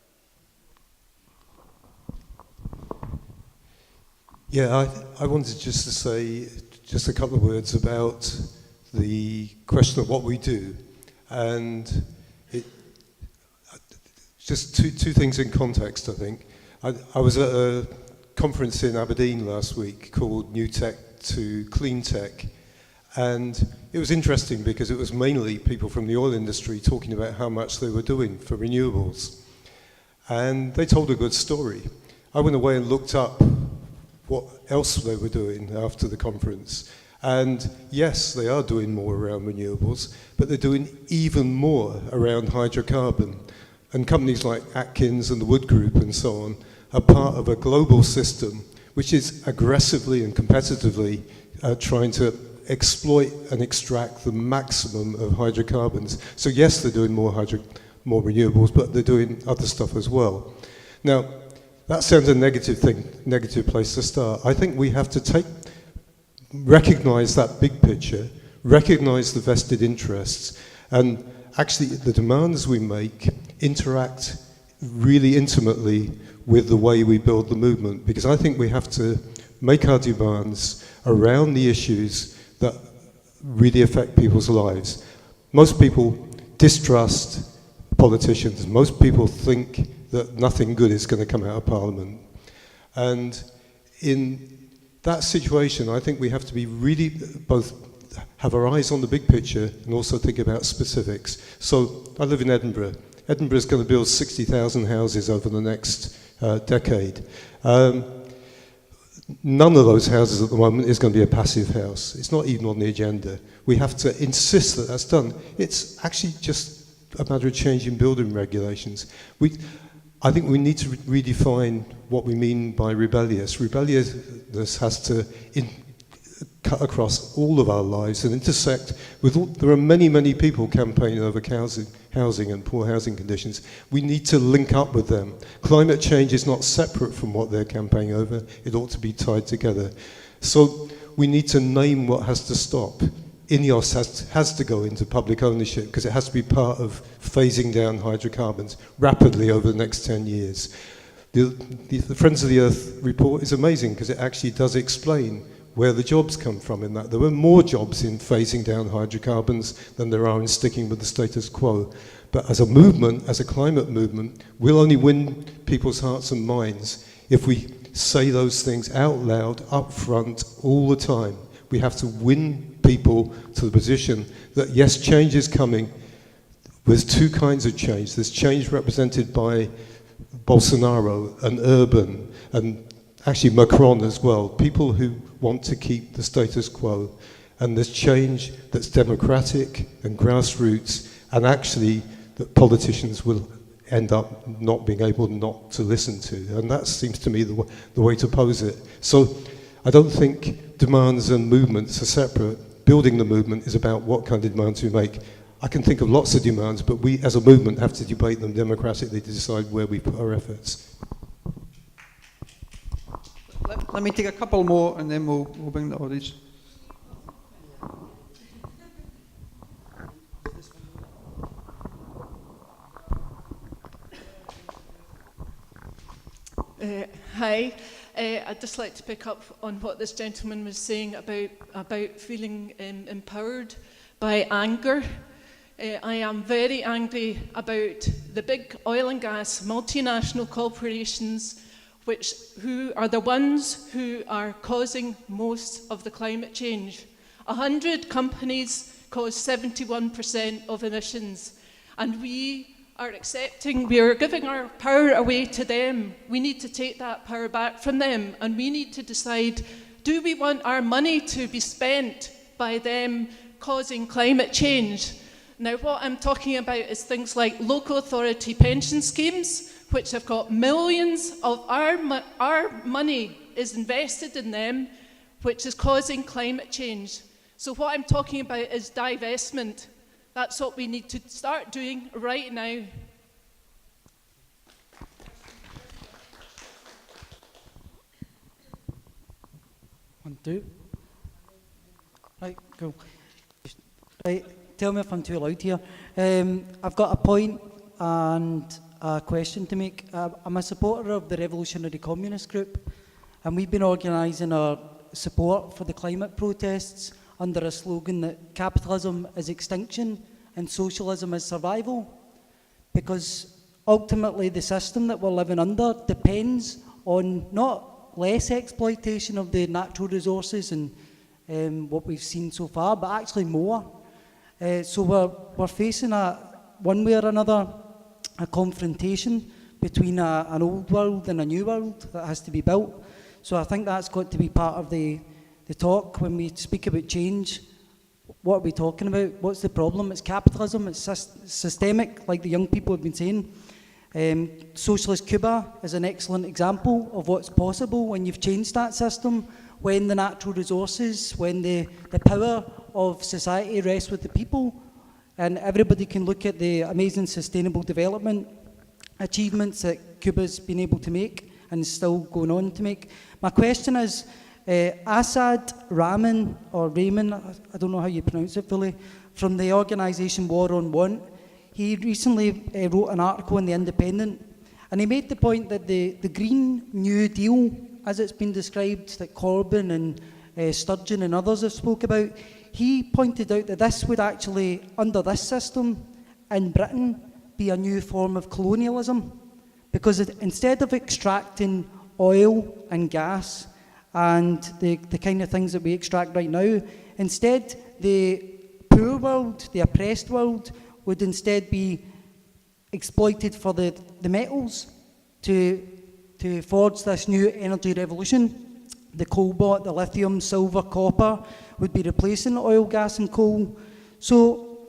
Yeah, I wanted just to say just a couple of words about the question of what we do. And just two things in context, I think. I was at a conference in Aberdeen last week called New Tech to Clean Tech. And it was interesting because it was mainly people from the oil industry talking about how much they were doing for renewables. And they told a good story. I went away and looked up what else they were doing after the conference. And yes, they are doing more around renewables, but they're doing even more around hydrocarbon. And companies like Atkins and the Wood Group and so on are part of a global system which is aggressively and competitively trying to exploit and extract the maximum of hydrocarbons. So yes, they're doing more renewables, but they're doing other stuff as well. Now, that sounds a negative place to start. I think we have to recognize that big picture, recognize the vested interests, and actually the demands we make interact really intimately with the way we build the movement, because I think we have to make our demands around the issues that really affect people's lives. Most people distrust politicians. Most people think that nothing good is going to come out of Parliament. And in that situation, I think we have to be really both have our eyes on the big picture and also think about specifics. So I live in Edinburgh. Edinburgh is going to build 60,000 houses over the next decade. none of those houses at the moment is going to be a passive house. It's not even on the agenda. We have to insist that that's done. It's actually just a matter of changing building regulations. I think we need to redefine what we mean by rebellious. Rebelliousness has to cut across all of our lives and intersect with all, there are many, many people campaigning over housing and poor housing conditions. We need to link up with them. Climate change is not separate from what they're campaigning over. It ought to be tied together. So we need to name what has to stop. INEOS has to go into public ownership because it has to be part of phasing down hydrocarbons rapidly over the next 10 years. The Friends of the Earth report is amazing because it actually does explain where the jobs come from in that. There were more jobs in phasing down hydrocarbons than there are in sticking with the status quo. But as a movement, as a climate movement, we'll only win people's hearts and minds if we say those things out loud, up front, all the time. We have to win people to the position that, yes, change is coming. There's two kinds of change. There's change represented by Bolsonaro and Urban and actually Macron as well, people who want to keep the status quo. And there's change that's democratic and grassroots, and actually that politicians will end up not being able not to listen to. And that seems to me the way to pose it. So I don't think demands and movements are separate. Building the movement is about what kind of demands we make. I can think of lots of demands, but we as a movement have to debate them democratically to decide where we put our efforts. Let me take a couple more and then we'll bring the audience. Hi. I'd just like to pick up on what this gentleman was saying about feeling empowered by anger. I am very angry about the big oil and gas multinational corporations who are the ones who are causing most of the climate change. 100 companies cause 71% of emissions, and we are giving our power away to them. We need to take that power back from them, and we need to decide, do we want our money to be spent by them causing climate change? Now, what I'm talking about is things like local authority pension schemes, which have got millions of our money is invested in them, which is causing climate change. So what I'm talking about is divestment. That's what we need to start doing right now. One, two. Right, cool. Right, tell me if I'm too loud here. I've got a point and a question to make. I'm a supporter of the Revolutionary Communist Group, and we've been organising our support for the climate protests under a slogan that capitalism is extinction and socialism is survival, because ultimately the system that we're living under depends on not less exploitation of the natural resources and what we've seen so far, but actually more. So we're facing one way or another a confrontation between an old world and a new world that has to be built. So I think that's got to be part of the talk when we speak about change. What are we talking about? What's the problem? It's capitalism, it's systemic, like the young people have been saying. Socialist Cuba is an excellent example of what's possible when you've changed that system, when the natural resources, when the power of society rests with the people, and everybody can look at the amazing sustainable development achievements that Cuba's been able to make and is still going on to make. My question is, Assad Rahman, or Raymond, I don't know how you pronounce it fully, from the organisation War on Want, he recently wrote an article in The Independent, and he made the point that the Green New Deal, as it's been described, that Corbyn and Sturgeon and others have spoke about, he pointed out that this would actually, under this system in Britain, be a new form of colonialism, because instead of extracting oil and gas and the kind of things that we extract right now, instead the poor world, the oppressed world, would instead be exploited for the metals to forge this new energy revolution. the cobalt, the lithium, silver, copper would be replacing oil, gas and coal. So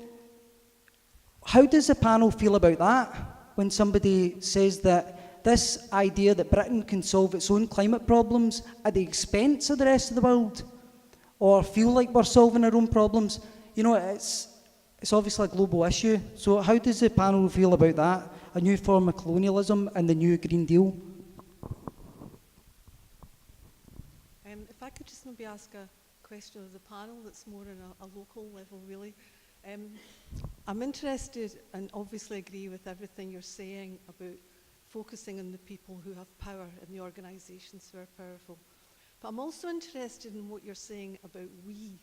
how does the panel feel about that when somebody says that this idea that Britain can solve its own climate problems at the expense of the rest of the world, or feel like we're solving our own problems? You know, it's obviously a global issue. So how does the panel feel about that? A new form of colonialism and the new Green Deal? If I could just maybe ask a question of the panel that's more on a local level, really. I'm interested and obviously agree with everything you're saying about focusing on the people who have power and the organisations who are powerful. But I'm also interested in what you're saying about we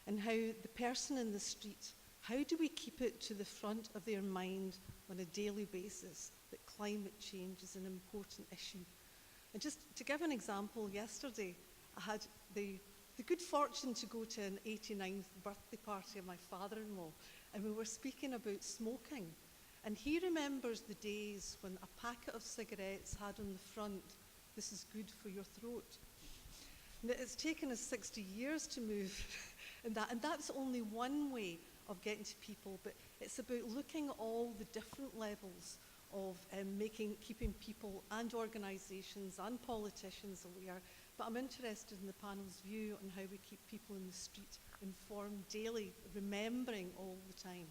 and how the person in the street, how do we keep it to the front of their mind on a daily basis that climate change is an important issue? And just to give an example, yesterday I had the good fortune to go to an 89th birthday party of my father-in-law, and we were speaking about smoking. And he remembers the days when a packet of cigarettes had on the front, "This is good for your throat." And it's taken us 60 years to move in that, and that's only one way of getting to people, but it's about looking at all the different levels of keeping people and organisations and politicians aware. But I'm interested in the panel's view on how we keep people in the street informed daily, remembering all the time.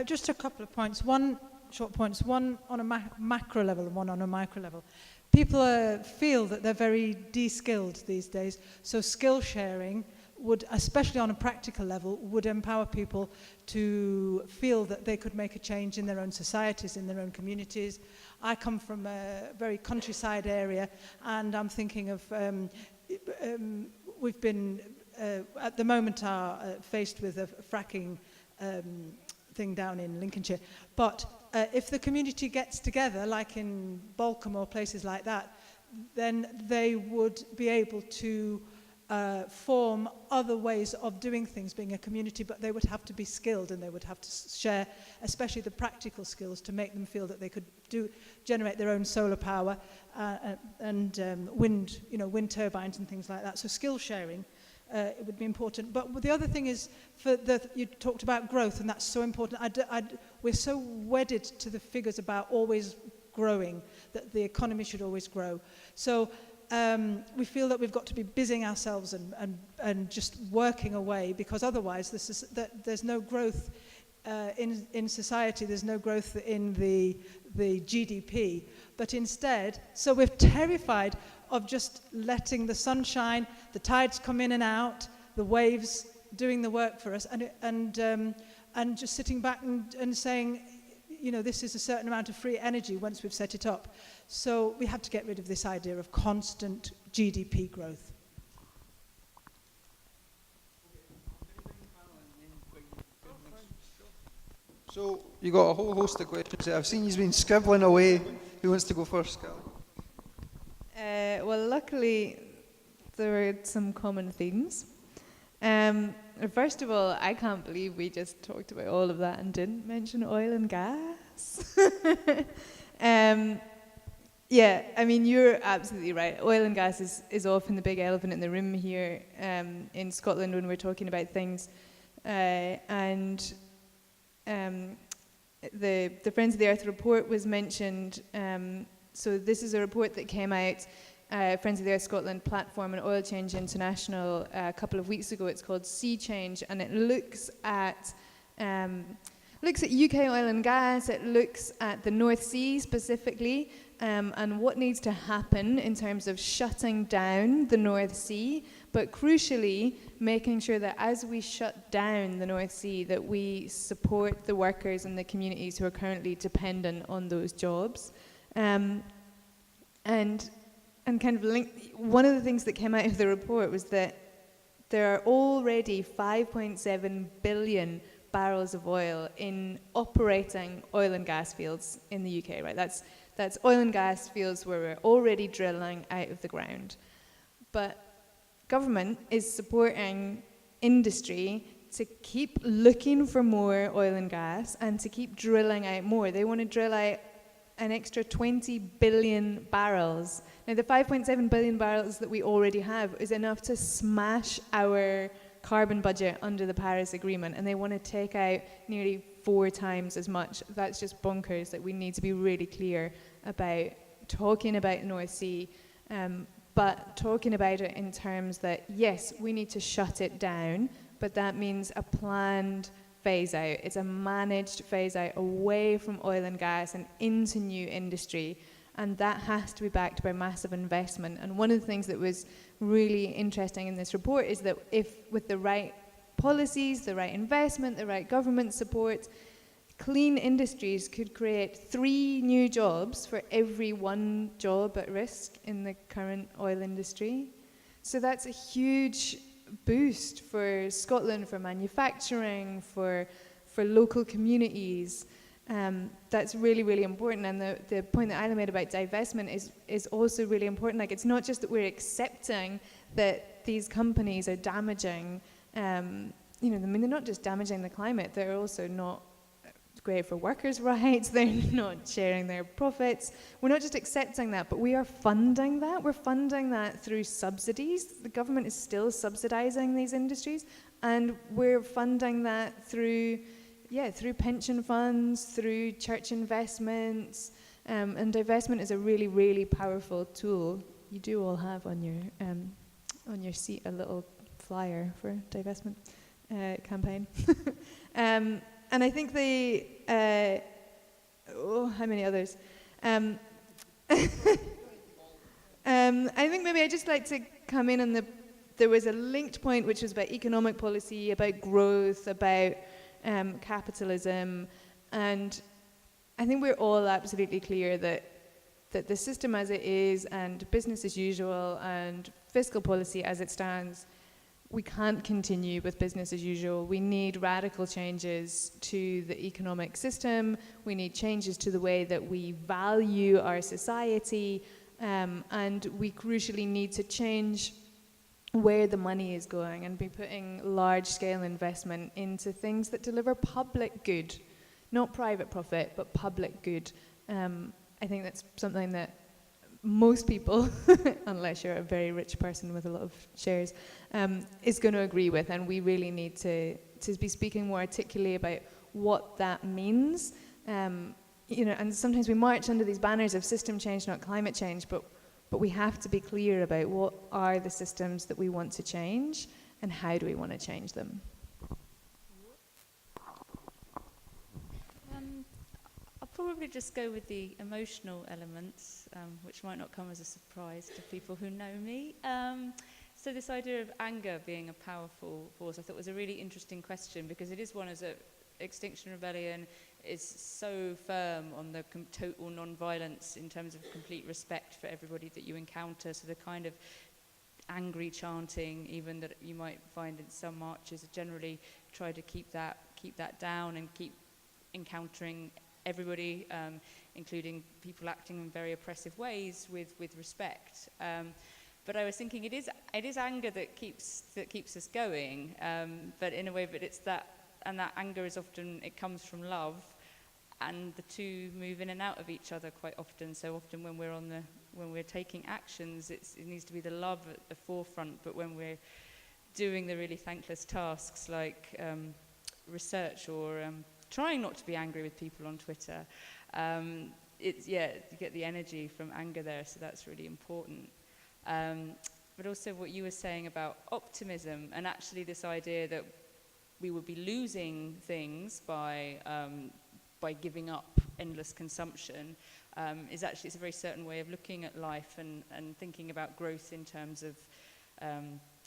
Just a couple of points. Short points. One on a macro level and one on a micro level. People feel that they're very de-skilled these days, so skill sharing would, especially on a practical level, would empower people to feel that they could make a change in their own societies, in their own communities. I come from a very countryside area, and I'm thinking of, we've been, at the moment, are faced with a fracking thing down in Lincolnshire. But if the community gets together, like in Bolson or places like that, then they would be able to form other ways of doing things, being a community, but they would have to be skilled, and they would have to share, especially the practical skills, to make them feel that they could generate their own solar power and wind turbines and things like that. So skill sharing it would be important. But the other thing is, you talked about growth, and that's so important. We're so wedded to the figures about always growing, that the economy should always grow. So we feel that we've got to be busying ourselves and just working away, because otherwise there's no growth in society, there's no growth in the GDP. But instead, so we're terrified of just letting the sun shine, the tides come in and out, the waves doing the work for us, and just sitting back and saying, you know, this is a certain amount of free energy once we've set it up. So we have to get rid of this idea of constant GDP growth. So you got a whole host of questions there. I've seen you've been scribbling away. Who wants to go first, Carly? Well, luckily, there were some common themes. First of all, I can't believe we just talked about all of that and didn't mention oil and gas. Yeah, I mean, you're absolutely right. Oil and gas is often the big elephant in the room here in Scotland when we're talking about things. The Friends of the Earth report was mentioned. So this is a report that came out, Friends of the Earth Scotland Platform and Oil Change International, a couple of weeks ago. It's called Sea Change, and it looks at UK oil and gas. It looks at the North Sea specifically, and what needs to happen in terms of shutting down the North Sea, but crucially making sure that as we shut down the North Sea, that we support the workers and the communities who are currently dependent on those jobs. And kind of one of the things that came out of the report was that there are already 5.7 billion barrels of oil in operating oil and gas fields in the UK, right? That's oil and gas fields where we're already drilling out of the ground. But government is supporting industry to keep looking for more oil and gas and to keep drilling out more. They want to drill out an extra 20 billion barrels. Now, the 5.7 billion barrels that we already have is enough to smash our carbon budget under the Paris Agreement, and they want to take out nearly 4 times as much. That's just bonkers. That we need to be really clear about talking about North Sea, but talking about it in terms that, yes, we need to shut it down, but that means a planned phase out. It's a managed phase out away from oil and gas and into new industry. And that has to be backed by massive investment. And one of the things that was really interesting in this report is that if with the right policies, the right investment, the right government support, clean industries could create 3 new jobs for every 1 job at risk in the current oil industry. So that's a huge boost for Scotland, for manufacturing, for local communities. That's really, really important. And the point that Isla made about divestment is also really important. Like, it's not just that we're accepting that these companies are damaging, I mean, they're not just damaging the climate, they're also not great for workers' rights, they're not sharing their profits. We're not just accepting that, but we are funding that. We're funding that through subsidies. The government is still subsidizing these industries, and we're funding that through pension funds, through church investments, and divestment is a really, really powerful tool. You do all have on your seat a little flyer for divestment campaign. And I think how many others? I think maybe I'd just like to come in on there was a linked point which was about economic policy, about growth, about capitalism, and I think we're all absolutely clear that the system as it is, and business as usual, and fiscal policy as it stands, we can't continue with business as usual. We need radical changes to the economic system. We need changes to the way that we value our society, and we crucially need to change where the money is going and be putting large-scale investment into things that deliver public good, not private profit, but public good. I think that's something that most people, unless you're a very rich person with a lot of shares, is going to agree with, and we really need to be speaking more articulately about what that means. And sometimes we march under these banners of system change, not climate change, but we have to be clear about what are the systems that we want to change and how do we want to change them. I'll probably just go with the emotional elements, which might not come as a surprise to people who know me. So this idea of anger being a powerful force, I thought was a really interesting question, because it is one as Extinction Rebellion is so firm on the total non-violence in terms of complete respect for everybody that you encounter. So the kind of angry chanting, even that you might find in some marches, generally try to keep that down and keep encountering everybody, including people acting in very oppressive ways, with respect. But I was thinking it is anger that keeps us going, but in a way, but it's that. And that anger is often, it comes from love, and the two move in and out of each other quite often. So often when we're taking actions, it needs to be the love at the forefront, but when we're doing the really thankless tasks like research or trying not to be angry with people on Twitter, you get the energy from anger there, so that's really important. But also what you were saying about optimism, and actually this idea that we would be losing things by giving up endless consumption, it's a very certain way of looking at life and thinking about growth in terms of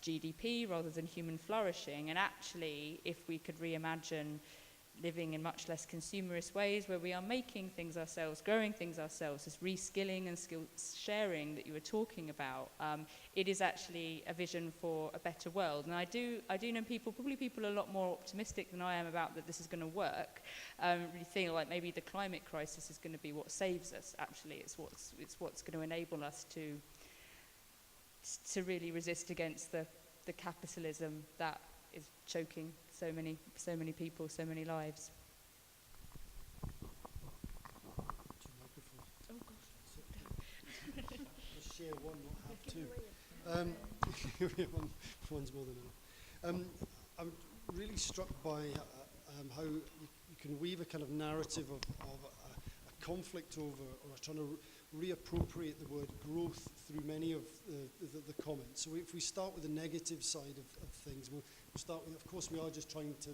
GDP rather than human flourishing. And actually, if we could reimagine living in much less consumerist ways, where we are making things ourselves, growing things ourselves, this reskilling and skill sharing that you were talking about, it is actually a vision for a better world. And I do know people are a lot more optimistic than I am about that this is going to work. Really think like maybe the climate crisis is going to be what saves us. Actually, it's what's going to enable us to really resist against the capitalism that is choking so many people, so many lives. share one, not have two. One's more than enough. I'm really struck by how you can weave a kind of narrative of a conflict over, or trying to reappropriate the word growth through many of the comments. So if we start with the negative side of things, we'll start with, of course, we are just trying to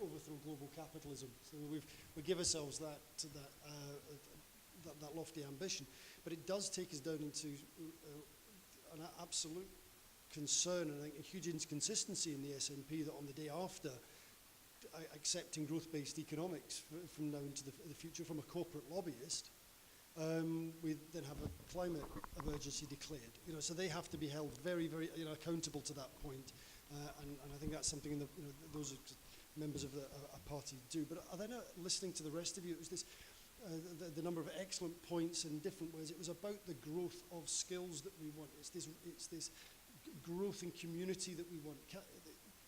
overthrow global capitalism. So we give ourselves that lofty ambition. But it does take us down into an absolute concern and a huge inconsistency in the SNP that on the day after accepting growth-based economics from now into the future from a corporate lobbyist, we then have a climate emergency declared. So they have to be held very, very accountable to that point. And I think that's something those members of a party do. But then listening to the rest of you, it was this the number of excellent points in different ways. It was about the growth of skills that we want. It's this growth in community that we want.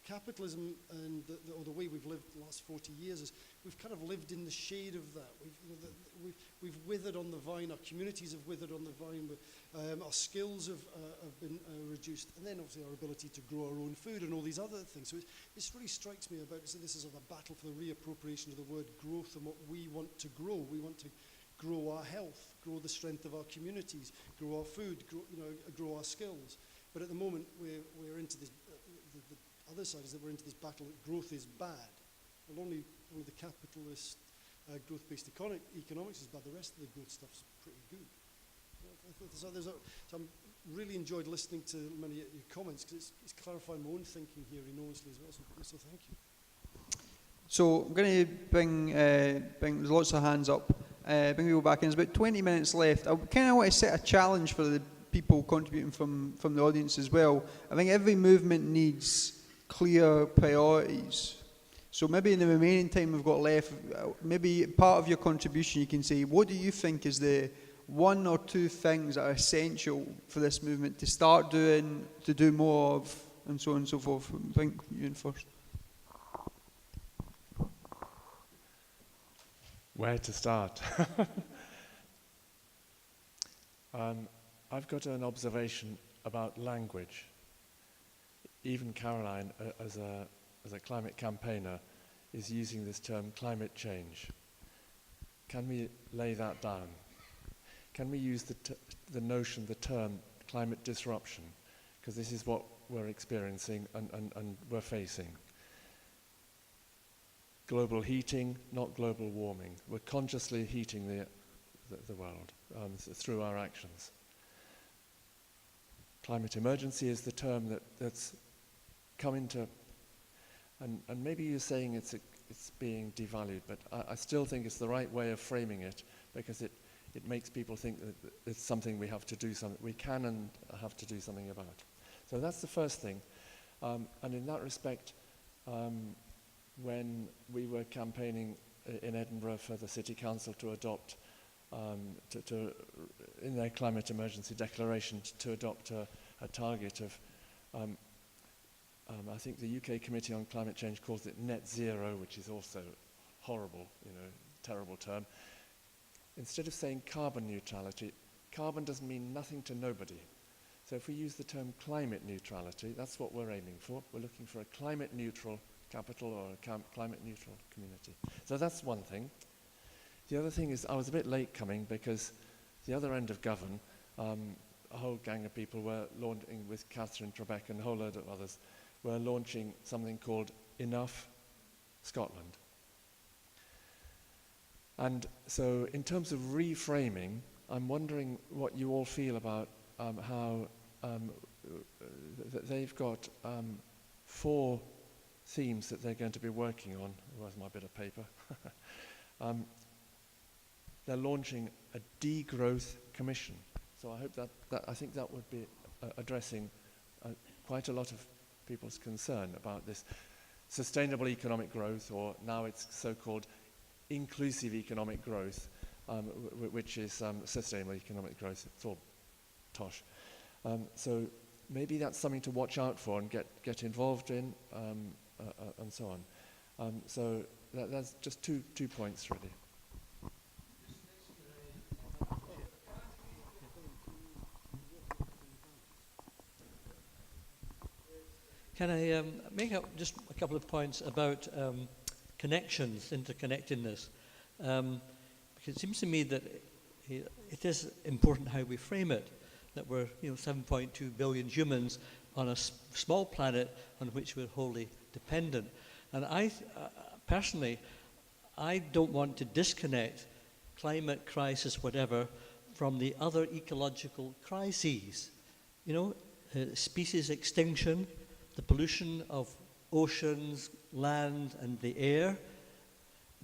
Capitalism and the way we've lived the last 40 years is we've kind of lived in the shade of that. We've withered on the vine. Our communities have withered on the vine. Our skills have been reduced, and then obviously our ability to grow our own food and all these other things. So this really strikes me about this is a battle for the reappropriation of the word growth and what we want to grow. We want to grow our health, grow the strength of our communities, grow our food, grow our skills. But at the moment we're into this. The other side is that we're into this battle that growth is bad. Well, only the capitalist growth-based economics is bad. The rest of the growth stuff's pretty good. So I'm really enjoyed listening to many of your comments because it's clarifying my own thinking here enormously as well. So thank you. So I'm going to bring there's lots of hands up. Bring people back in. There's about 20 minutes left. I kind of want to set a challenge for the people contributing from the audience as well. I think every movement needs clear priorities. So maybe in the remaining time we've got left, maybe part of your contribution you can say, what do you think is the one or two things that are essential for this movement to start doing, to do more of, and so on and so forth? I think you in first. Where to start? I've got an observation about language. Even Caroline, as a climate campaigner, is using this term climate change. Can we lay that down? Can we use the notion, the term climate disruption? Because this is what we're experiencing and we're facing. Global heating, not global warming. We're consciously heating the world through our actions. Climate emergency is the term that's come into, and maybe you're saying it's being devalued, but I still think it's the right way of framing it because it makes people think that it's something we have to do something, we can and have to do something about. So that's the first thing. And in that respect, when we were campaigning in Edinburgh for the City Council to adopt, in their climate emergency declaration, to adopt a target of, I think the UK Committee on Climate Change calls it net zero, which is also horrible, terrible term. Instead of saying carbon neutrality, carbon doesn't mean nothing to nobody. So if we use the term climate neutrality, that's what we're aiming for. We're looking for a climate neutral capital or a climate neutral community. So that's one thing. The other thing is I was a bit late coming because the other end of Govan, a whole gang of people were launching, with Catherine Trebek and a whole load of others, were launching something called Enough Scotland. And so in terms of reframing, I'm wondering what you all feel about how they've got 4 themes that they're going to be working on. Where's my bit of paper? They're launching a degrowth commission. So I hope that I think that would be addressing quite a lot of people's concern about this sustainable economic growth, or now it's so-called inclusive economic growth, which is sustainable economic growth. It's all tosh. So maybe that's something to watch out for and get involved in, and so on. So that's just two points really. Can I make up just a couple of points about connections, interconnectedness? Because it seems to me that it is important how we frame it, that we're 7.2 billion humans on a small planet on which we're wholly dependent. And personally, I don't want to disconnect climate crisis, whatever, from the other ecological crises. Species extinction, the pollution of oceans, land, and the air,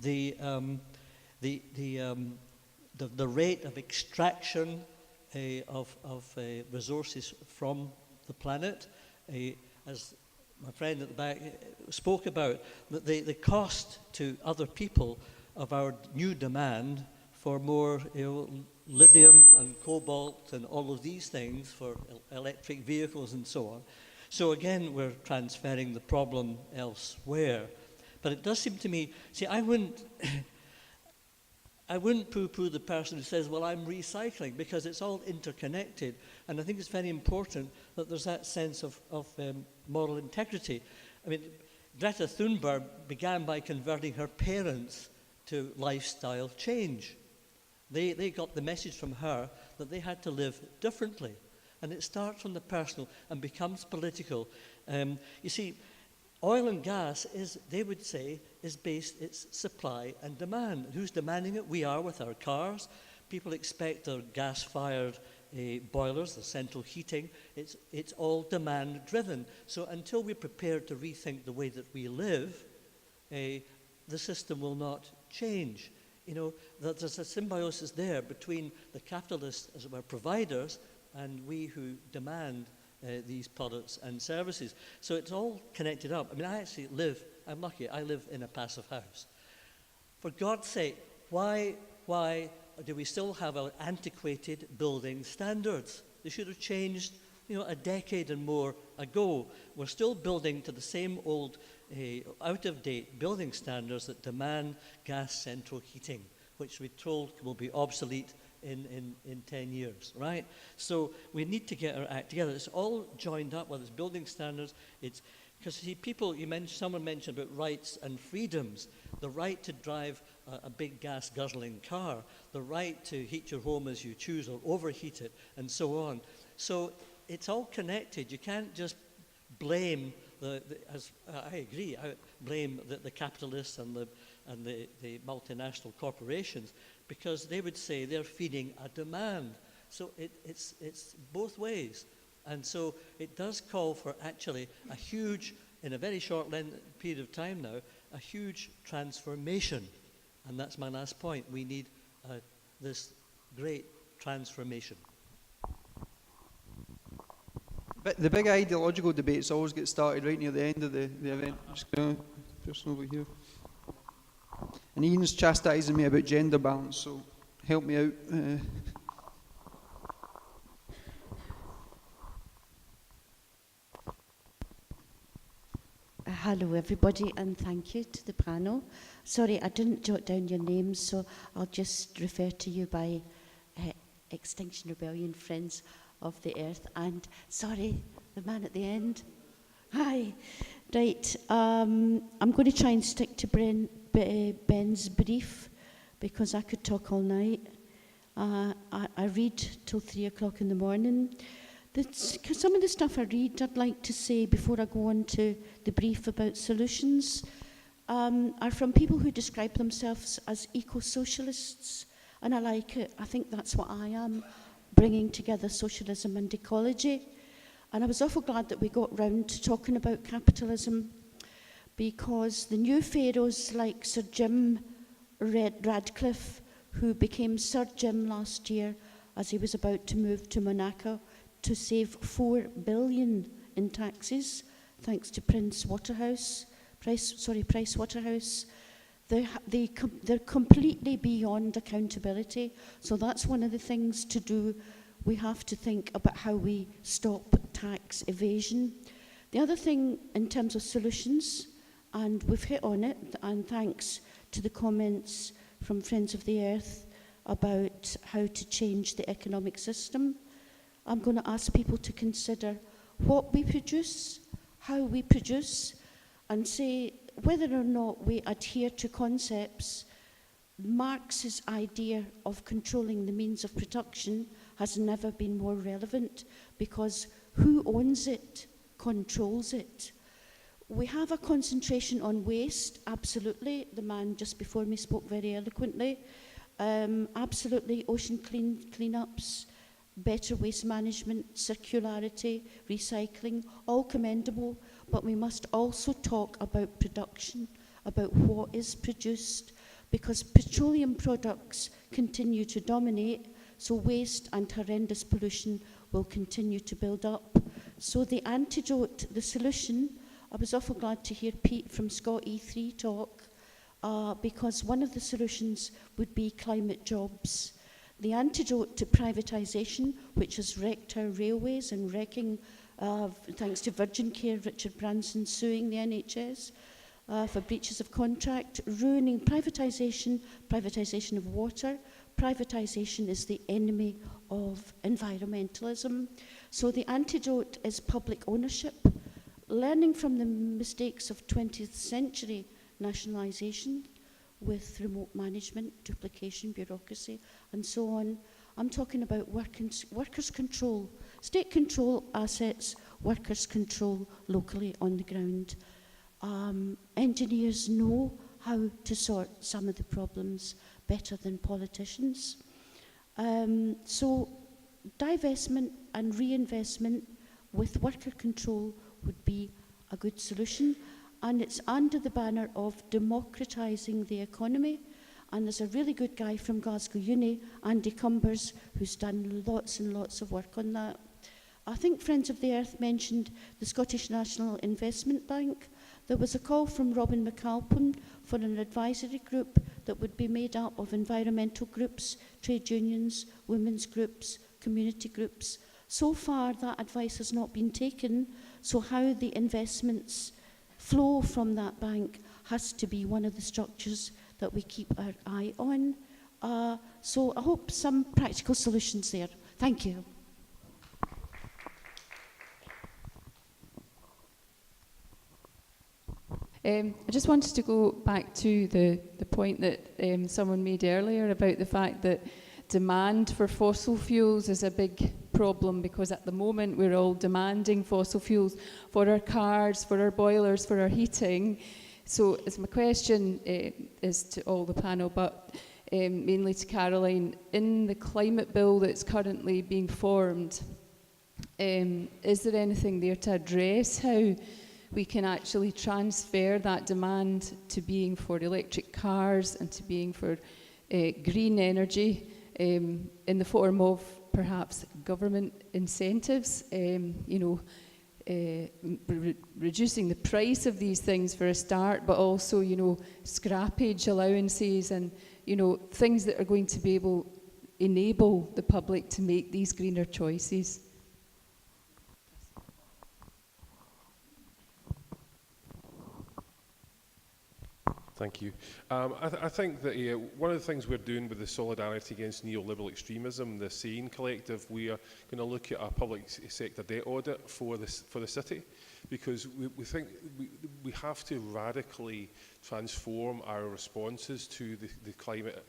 the rate of extraction of resources from the planet, as my friend at the back spoke about, the cost to other people of our new demand for more lithium and cobalt and all of these things for electric vehicles and so on. So again, we're transferring the problem elsewhere. But it does seem to me, I wouldn't poo-poo the person who says, well, I'm recycling, because it's all interconnected. And I think it's very important that there's that sense of moral integrity. I mean, Greta Thunberg began by converting her parents to lifestyle change. They got the message from her that they had to live differently. And it starts from the personal and becomes political. You see, oil and gas they would say, is based, it's supply and demand. Who's demanding it? We are with our cars. People expect their gas-fired boilers, the central heating. It's all demand-driven. So until we're prepared to rethink the way that we live, the system will not change. There's a symbiosis there between the capitalists, as it were, providers, and we who demand these products and services. So it's all connected up. I mean, I'm lucky, I live in a passive house. For God's sake, why do we still have our antiquated building standards? They should have changed, a decade and more ago. We're still building to the same old, out-of-date building standards that demand gas central heating, which we're told will be obsolete in 10 years, right? So we need to get our act together. It's all joined up, whether it's building standards, it's because someone mentioned about rights and freedoms, the right to drive a big gas guzzling car, the right to heat your home as you choose or overheat it, and so on. So it's all connected. You can't just blame I agree, blame the capitalists and the multinational corporations, because they would say they're feeding a demand. So it's both ways. And so it does call for actually a huge, in a very short period of time now, a huge transformation. And that's my last point. We need this great transformation. But the big ideological debates always get started right near the end of the event. Just person over here. And Ian's chastising me about gender balance, so help me out. Hello everybody, and thank you to the panel. Sorry, I didn't jot down your names, so I'll just refer to you by Extinction Rebellion Friends of the Earth. And sorry, the man at the end. Hi. Right, I'm going to try and stick to Ben's brief, because I could talk all night. I read till 3 o'clock in the morning. Some of the stuff I read, I'd like to say before I go on to the brief about solutions, are from people who describe themselves as eco-socialists, and I like it. I think that's what I am, bringing together socialism and ecology. And I was awful glad that we got round to talking about capitalism, because the new pharaohs like Sir Jim Radcliffe, who became Sir Jim last year as he was about to move to Monaco to save $4 billion in taxes, thanks to Price Waterhouse. They're completely beyond accountability. So that's one of the things to do. We have to think about how we stop tax evasion. The other thing in terms of solutions, and we've hit on it, and thanks to the comments from Friends of the Earth about how to change the economic system, I'm going to ask people to consider what we produce, how we produce and say whether or not we adhere to concepts. Marx's idea of controlling the means of production has never been more relevant, because who owns it controls it. We have a concentration on waste, absolutely. The man just before me spoke very eloquently. Absolutely, ocean cleanups, better waste management, circularity, recycling, all commendable, but we must also talk about production, about what is produced, because petroleum products continue to dominate, so waste and horrendous pollution will continue to build up. So the antidote, the solution, I was awful glad to hear Pete from Scott E3 talk, because one of the solutions would be climate jobs. The antidote to privatisation, which has wrecked our railways and wrecking, thanks to Virgin Care, Richard Branson suing the NHS for breaches of contract, ruining privatisation of water. Privatisation is the enemy of environmentalism. So the antidote is public ownership, learning from the mistakes of 20th century nationalisation with remote management, duplication, bureaucracy, and so on. I'm talking about workers' control, state control assets, workers' control locally on the ground. Engineers know how to sort some of the problems better than politicians. So divestment and reinvestment with worker control would be a good solution, and it's under the banner of democratising the economy. And there's a really good guy from Glasgow Uni, Andy Cumbers, who's done lots and lots of work on that. I think Friends of the Earth mentioned the Scottish National Investment Bank. There was a call from Robin McAlpin for an advisory group that would be made up of environmental groups, trade unions, women's groups, community groups. So far, that advice has not been taken, so how the investments flow from that bank has to be one of the structures that we keep our eye on. So I hope some practical solutions there. Thank you. I just wanted to go back to the point that someone made earlier about the fact that demand for fossil fuels is a big problem, because at the moment we're all demanding fossil fuels for our cars, for our boilers, for our heating. So as my question is to all the panel, but mainly to Caroline, in the climate bill that's currently being formed, is there anything there to address how we can actually transfer that demand to being for electric cars and to being for green energy in the form of perhaps government incentives, reducing the price of these things for a start, but also, scrappage allowances and, things that are going to be able to enable the public to make these greener choices. Thank you. I think that one of the things we're doing with the Solidarity Against Neoliberal Extremism, the SANE Collective, we are going to look at a public sector debt audit for the city, because we think we have to radically transform our responses to the climate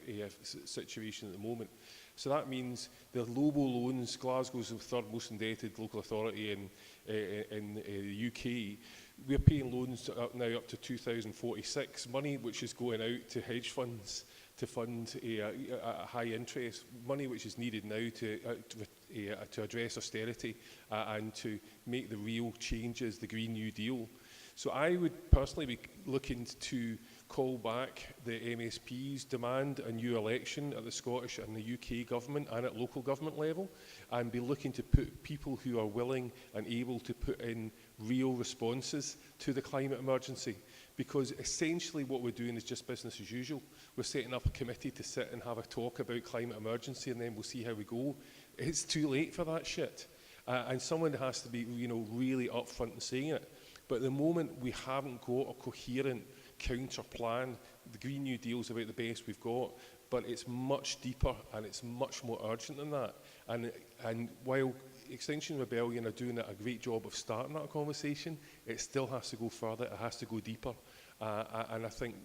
situation at the moment. So that means the Lobo loans, Glasgow's the third most indebted local authority in the UK. We're paying loans now up to 2046, money which is going out to hedge funds to fund a high interest, money which is needed now to address austerity and to make the real changes, the Green New Deal. So I would personally be looking to call back the MSP's demand a new election at the Scottish and the UK government and at local government level, and be looking to put people who are willing and able to put in real responses to the climate emergency. Because essentially what we're doing is just business as usual. We're setting up a committee to sit and have a talk about climate emergency, and then we'll see how we go. It's too late for that shit. And someone has to be really upfront in saying it. But at the moment we haven't got a coherent counter plan. The Green New Deal is about the best we've got, but it's much deeper and it's much more urgent than that. And while Extinction Rebellion are doing a great job of starting that conversation. It still has to go further, it has to go deeper. And I think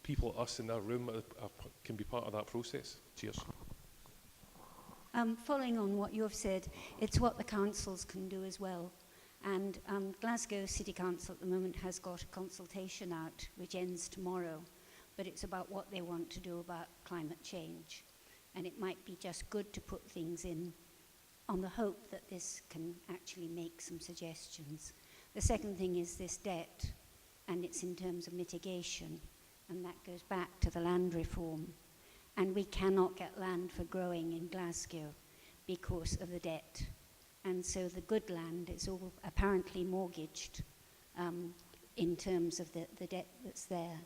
people, us in that room, can be part of that process. Cheers. Following on what you've said, it's what the councils can do as well. And Glasgow City Council at the moment has got a consultation out, which ends tomorrow, but it's about what they want to do about climate change. And it might be just good to put things in on the hope that this can actually make some suggestions. The second thing is this debt, and it's in terms of mitigation, and that goes back to the land reform. And we cannot get land for growing in Glasgow because of the debt. And so the good land is all apparently mortgaged in terms of the debt that's there.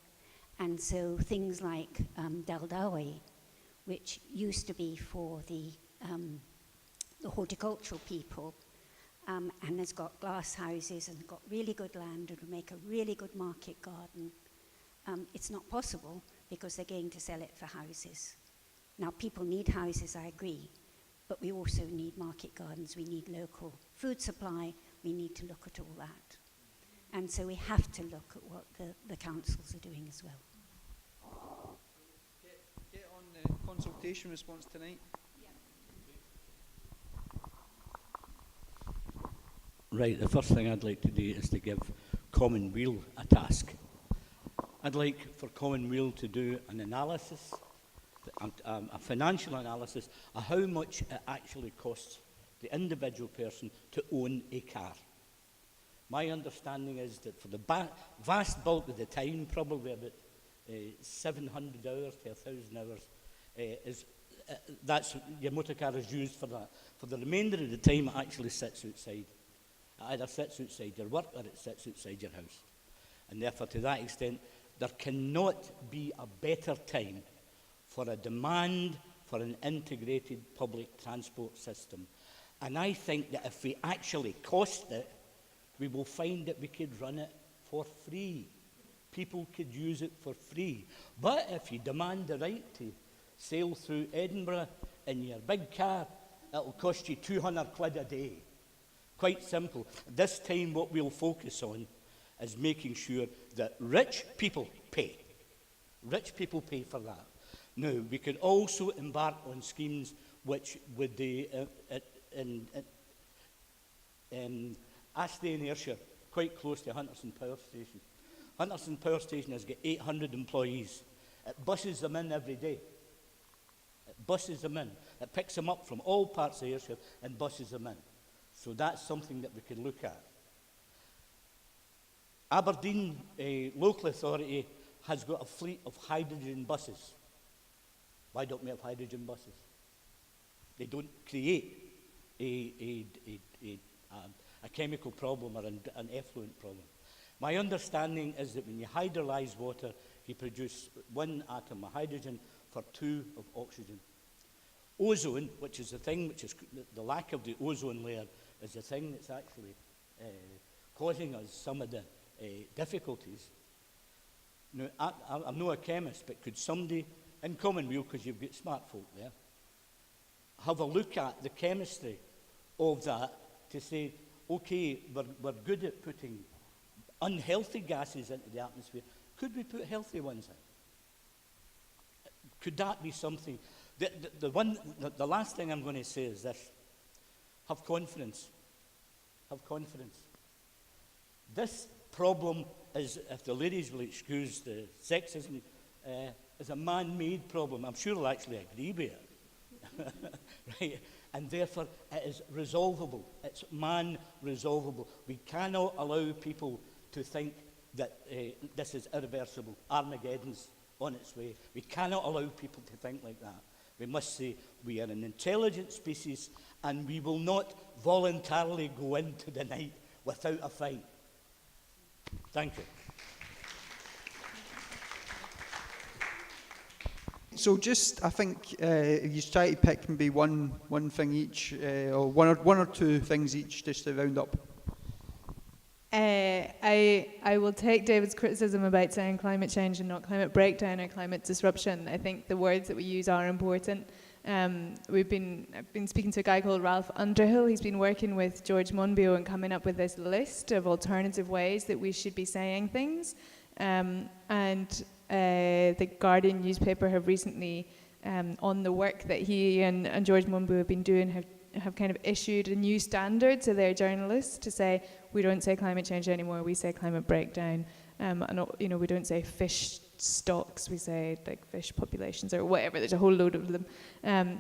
And so things like Daldawi, which used to be for the horticultural people, and has got glass houses and got really good land and will make a really good market garden, it's not possible because they're going to sell it for houses. Now, people need houses, I agree, but we also need market gardens, we need local food supply, we need to look at all that. And so we have to look at what the councils are doing as well. Get on the consultation response tonight. Right, the first thing I'd like to do is to give Commonweal a task. I'd like for Commonweal to do an analysis, a financial analysis of how much it actually costs the individual person to own a car. My understanding is that for the vast bulk of the time, probably about 700 hours to 1,000 hours, that's your motor car is used for that. For the remainder of the time, it actually sits outside. It either sits outside your work or it sits outside your house. And therefore, to that extent, there cannot be a better time for a demand for an integrated public transport system. And I think that if we actually cost it, we will find that we could run it for free. People could use it for free. But if you demand the right to sail through Edinburgh in your big car, it'll cost you 200 quid a day. Quite simple. This time what we'll focus on is making sure that rich people pay. Rich people pay for that. Now, we could also embark on schemes which would in Astley in Ayrshire, quite close to Hunterston Power Station. Hunterston Power Station has got 800 employees. It buses them in every day. It buses them in. It picks them up from all parts of Ayrshire and buses them in. So that's something that we could look at. Aberdeen, a local authority, has got a fleet of hydrogen buses. Why don't we have hydrogen buses? They don't create a chemical problem or an effluent problem. My understanding is that when you hydrolyze water, you produce 1 atom of hydrogen for 2 of oxygen. Ozone, which is the thing, which is the lack of the ozone layer, is the thing that's actually causing us some of the difficulties. Now, I'm not a chemist, but could somebody in Commonweal, because you've got smart folk there, have a look at the chemistry of that to say, okay, we're good at putting unhealthy gases into the atmosphere. Could we put healthy ones in? Could that be something? The last thing I'm going to say is this. Have confidence. Have confidence. This problem is, if the ladies will excuse the sexism, is a man-made problem. I'm sure they'll actually agree with it. Right? And therefore, it is resolvable. It's man-resolvable. We cannot allow people to think that this is irreversible. Armageddon's on its way. We cannot allow people to think like that. We must say we are an intelligent species and we will not voluntarily go into the night without a fight. Thank you. So just, I think, if you try to pick maybe one thing each, or one or two things each, just to round up. I will take David's criticism about saying climate change and not climate breakdown or climate disruption. I think the words that we use are important. I've been speaking to a guy called Ralph Underhill. He's been working with George Monbiot and coming up with this list of alternative ways that we should be saying things. And the Guardian newspaper have recently, on the work that he and George Monbiot have been doing, have kind of issued a new standard to their journalists to say, we don't say climate change anymore, we say climate breakdown. And we don't say fish stocks, we say like fish populations or whatever. There's a whole load of them.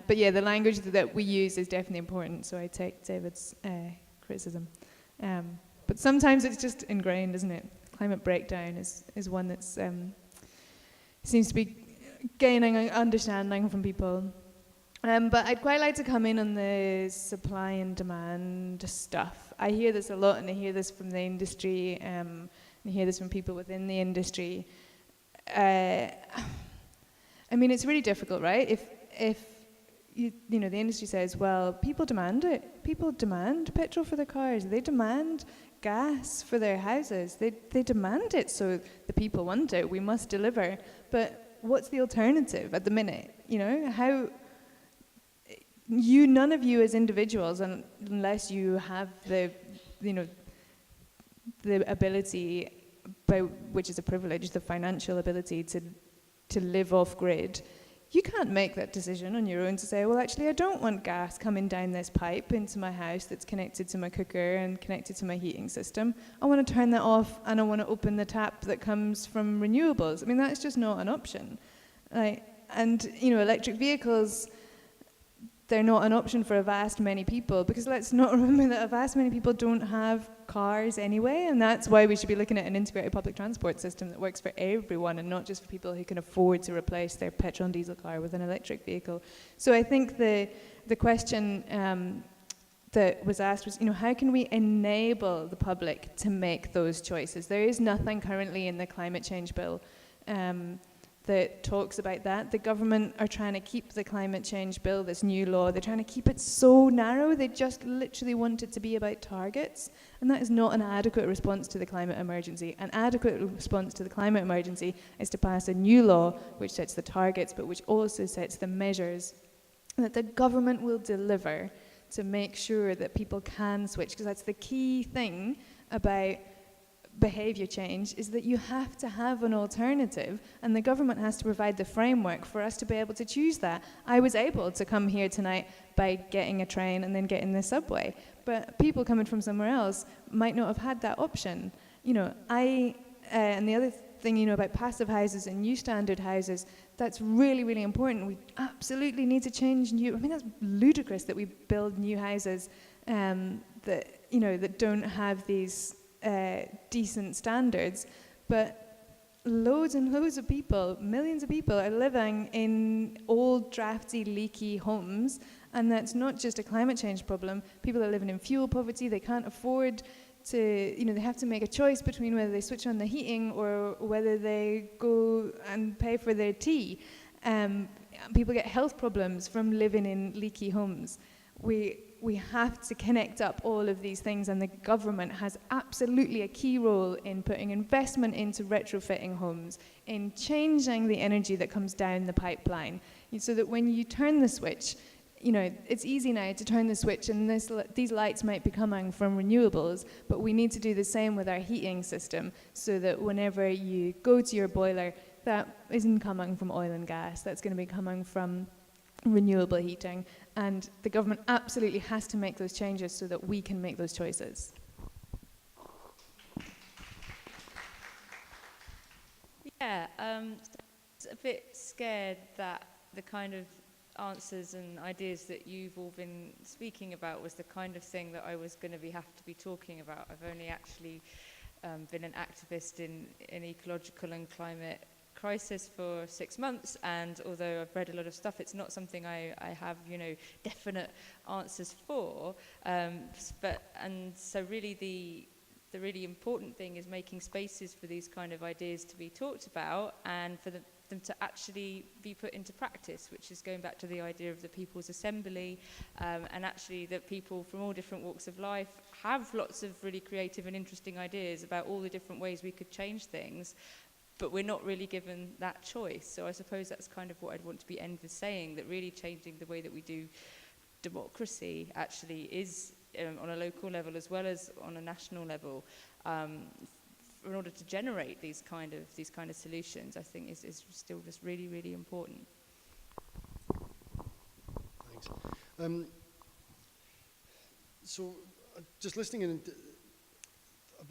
But yeah, the language that we use is definitely important, so I take David's criticism. But sometimes it's just ingrained, isn't it? Climate breakdown is one that's seems to be gaining understanding from people. But I'd quite like to come in on the supply and demand stuff. I hear this a lot, and I hear this from the industry, and I hear this from people within the industry. I mean, it's really difficult, right? If the industry says, well, people demand it. People demand petrol for their cars. They demand gas for their houses. They demand it, so the people want it. We must deliver. But what's the alternative at the minute? None of you as individuals, unless you have the ability, which is a privilege, the financial ability to live off grid, you can't make that decision on your own to say, well, actually, I don't want gas coming down this pipe into my house that's connected to my cooker and connected to my heating system. I want to turn that off, and I want to open the tap that comes from renewables. I mean, that's just not an option. Electric vehicles, they're not an option for a vast many people, because let's not remember that a vast many people don't have cars anyway, and that's why we should be looking at an integrated public transport system that works for everyone and not just for people who can afford to replace their petrol and diesel car with an electric vehicle. So I think the question that was asked was, how can we enable the public to make those choices? There is nothing currently in the climate change bill that talks about that. The government are trying to keep the climate change bill, this new law, they're trying to keep it so narrow, they just literally want it to be about targets, and that is not an adequate response to the climate emergency. An adequate response to the climate emergency is to pass a new law which sets the targets, but which also sets the measures that the government will deliver to make sure that people can switch, because that's the key thing about behaviour change, is that you have to have an alternative, and the government has to provide the framework for us to be able to choose that. I was able to come here tonight by getting a train and then getting the subway, but people coming from somewhere else might not have had that option. And the other thing, about passive houses and new standard houses, that's really, really important. We absolutely need to change that's ludicrous that we build new houses that don't have these decent standards, but loads and loads of people, millions of people, are living in old, drafty, leaky homes, and that's not just a climate change problem. People are living in fuel poverty. They can't afford to, they have to make a choice between whether they switch on the heating or whether they go and pay for their tea. People get health problems from living in leaky homes. We have to connect up all of these things, and the government has absolutely a key role in putting investment into retrofitting homes, in changing the energy that comes down the pipeline, so that when you turn the switch, it's easy now to turn the switch and these lights might be coming from renewables, but we need to do the same with our heating system, so that whenever you go to your boiler, that isn't coming from oil and gas, that's going to be coming from renewable heating. And the government absolutely has to make those changes so that we can make those choices. Yeah, I was a bit scared that the kind of answers and ideas that you've all been speaking about was the kind of thing that I was going to have to be talking about. I've only actually been an activist in ecological and climate crisis for 6 months, and although I've read a lot of stuff, it's not something I have definite answers for, so really the really important thing is making spaces for these kind of ideas to be talked about and for them to actually be put into practice, which is going back to the idea of the People's Assembly, and actually that people from all different walks of life have lots of really creative and interesting ideas about all the different ways we could change things. but we're not really given that choice. So I suppose that's kind of what I'd want to be end with saying, that really changing the way that we do democracy actually is on a local level as well as on a national level, in order to generate these kind of solutions, I think is still just really, really important. Thanks. So, just listening in,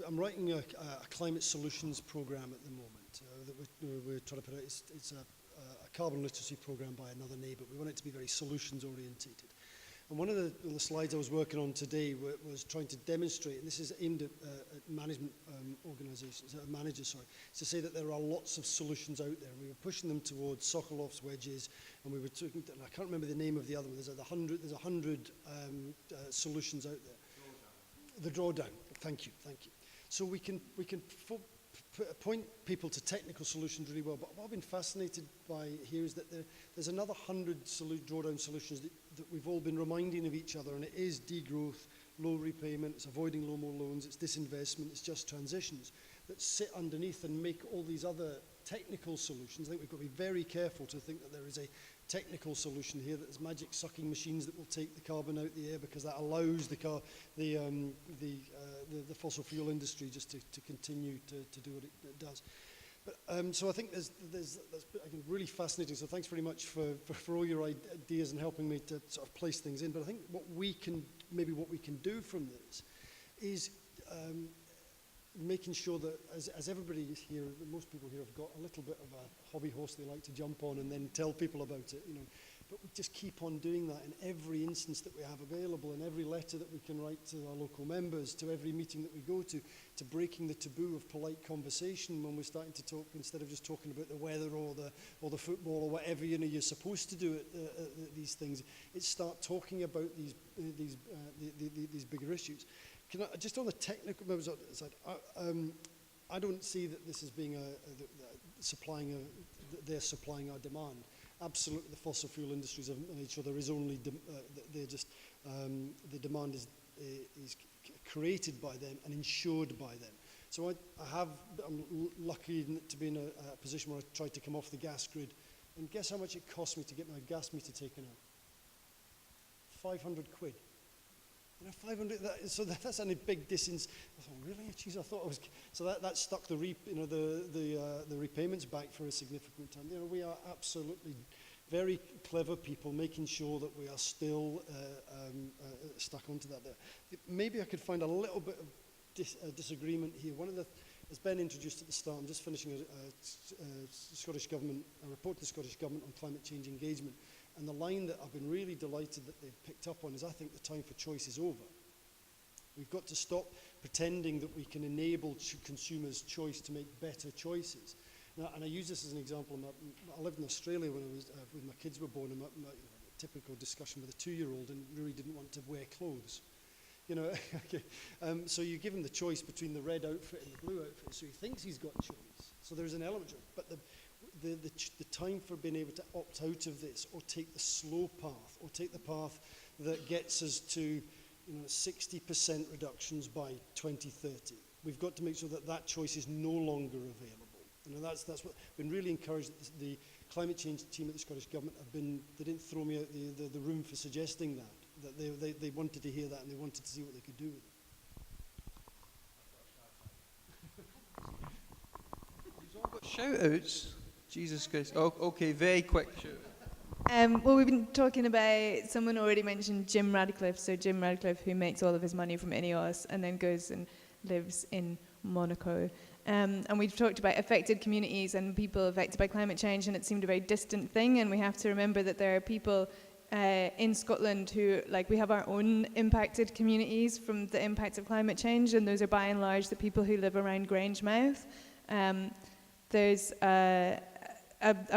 I'm writing a climate solutions program at the moment that we're trying to put out. It's a carbon literacy program by another name, but we want it to be very solutions orientated. And one of the slides I was working on today was trying to demonstrate, and this is aimed at management organisations, managers, sorry, to say that there are lots of solutions out there. We were pushing them towards Sokolow's wedges, and we were talking, and I can't remember the name of the other one. There's 100 solutions out there. The drawdown. Thank you. So we can point people to technical solutions really well, but what I've been fascinated by here is that there's another 100 drawdown solutions that we've all been reminding of each other, and it is degrowth, low repayment, it's avoiding low more loans, it's disinvestment, it's just transitions that sit underneath and make all these other technical solutions. I think we've got to be very careful to think that there is a technical solution here, that there's magic sucking machines that will take the carbon out the air because that allows the fossil fuel industry just to continue to do what it does. But, so I think that's again, really fascinating. So thanks very much for all your ideas and helping me to sort of place things in. But I think what we can do from this is making sure that as everybody here, most people here have got a little bit of a hobby horse they like to jump on and then tell people about it, but we just keep on doing that in every instance that we have available, in every letter that we can write to our local members, to every meeting that we go to breaking the taboo of polite conversation when we're starting to talk, instead of just talking about the weather or the football or whatever you're supposed to do at these things. It's start talking about these bigger issues. Can I, just on the technical side, I don't see that this as being they're supplying our demand. Absolutely, the fossil fuel industries have made sure there is only the demand is created by them and insured by them. So I'm lucky to be in a position where I tried to come off the gas grid, and guess how much it cost me to get my gas meter taken out? 500 quid. 500. So that's a big distance. I thought, really? Jeez, I thought I was. So that stuck the repayments back for a significant time. We are absolutely very clever people, making sure that we are still stuck onto that. There, maybe I could find a little bit of disagreement here. One of the, as Ben introduced at the start, I'm just finishing a Scottish Government, a report to the Scottish Government on climate change engagement. And the line that I've been really delighted that they've picked up on is, I think the time for choice is over. We've got to stop pretending that we can enable consumers' choice to make better choices. Now, and I use this as an example. I lived in Australia when my kids were born, and my typical discussion with a 2-year-old, and really didn't want to wear clothes. Okay. So you give him the choice between the red outfit and the blue outfit, so he thinks he's got choice. So there's an element of it. But the time for being able to opt out of this, or take the slow path, or take the path that gets us to 60% reductions by 2030. We've got to make sure that choice is no longer available. That's what I've been really encouraged that the climate change team at the Scottish Government they didn't throw me out the room for suggesting that they wanted to hear that, and they wanted to see what they could do with it. You've all got shout-outs. Jesus Christ. Oh, okay, very quick shout-out. Well, we've been talking about, someone already mentioned Jim Radcliffe. So Jim Radcliffe, who makes all of his money from INEOS and then goes and lives in Monaco. And we've talked about affected communities and people affected by climate change, and it seemed a very distant thing. And we have to remember that there are people in Scotland who, we have our own impacted communities from the impacts of climate change, and those are by and large the people who live around Grangemouth. There's a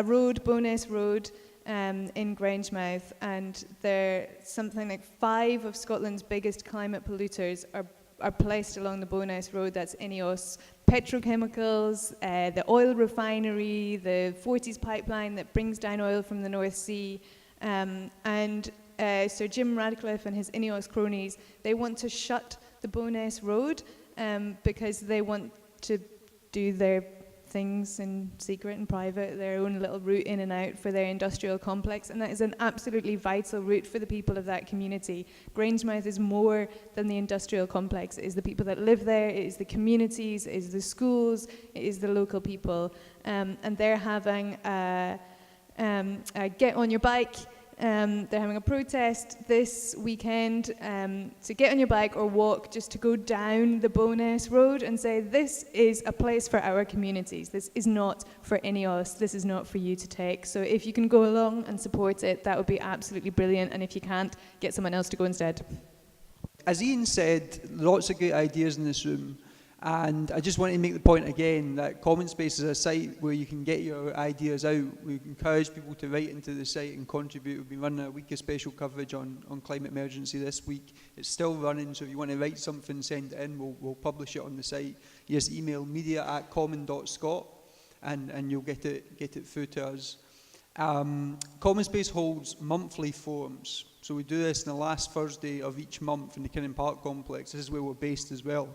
road, Bowness Road, in Grangemouth, and there something like 5 of Scotland's biggest climate polluters are placed along the Bowness Road. That's INEOS petrochemicals, the oil refinery, the Forties pipeline that brings down oil from the North Sea. So Jim Radcliffe and his INEOS cronies, they want to shut the Bowness Road because they want to do their things in secret and private, their own little route in and out for their industrial complex, and that is an absolutely vital route for the people of that community. Grangemouth is more than the industrial complex. It is the people that live there, it is the communities, it is the schools, it is the local people, and they're having a get on your bike. They're having a protest this weekend to get on your bike or walk, just to go down the Bowness Road and say, this is a place for our communities. This is not for any of us. This is not for you to take. So if you can go along and support it, that would be absolutely brilliant. And if you can't, get someone else to go instead. As Iain said, lots of great ideas in this room. And I just want to make the point again that CommonSpace is a site where you can get your ideas out. We encourage people to write into the site and contribute. We've been running a week of special coverage on climate emergency this week. It's still running, so if you want to write something, send it in. We'll publish it on the site. You just email media@common.scot and you'll get it through to us. CommonSpace holds monthly forums. So we do this on the last Thursday of each month in the Kinnan Park complex. This is where we're based as well.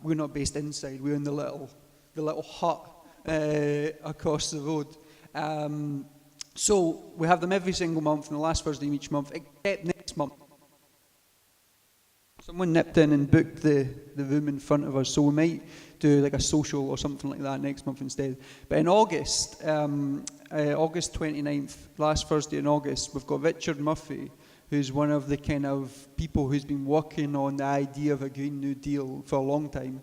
We're not based inside, we're in the little hut across the road. So we have them every single month and the last Thursday of each month, except next month. Someone nipped in and booked the room in front of us, so we might do like a social or something like that next month instead. But in August, August 29th, last Thursday in August, we've got Richard Murphy, who's one of the kind of people who's been working on the idea of a Green New Deal for a long time.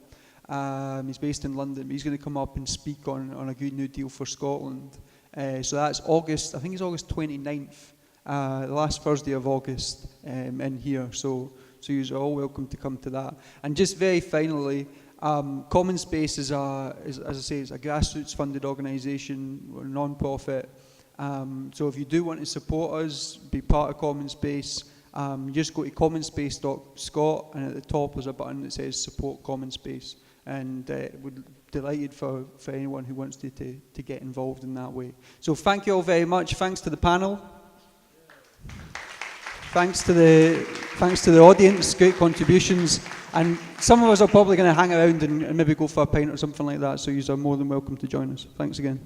He's based in London. He's going to come up and speak on a Green New Deal for Scotland. So that's August, I think it's August 29th, the last Thursday of August in here. So you're all welcome to come to that. And just very finally, CommonSpace is as I say, is a grassroots funded organisation, we're a non-profit. So if you do want to support us, be part of CommonSpace, you just go to commonspace.scot and at the top there's a button that says support CommonSpace, and we're delighted for anyone who wants to get involved in that way. So thank you all very much. Thanks to the panel. Thanks to the audience, great contributions. And some of us are probably going to hang around and maybe go for a pint or something like that, so you are more than welcome to join us. Thanks again.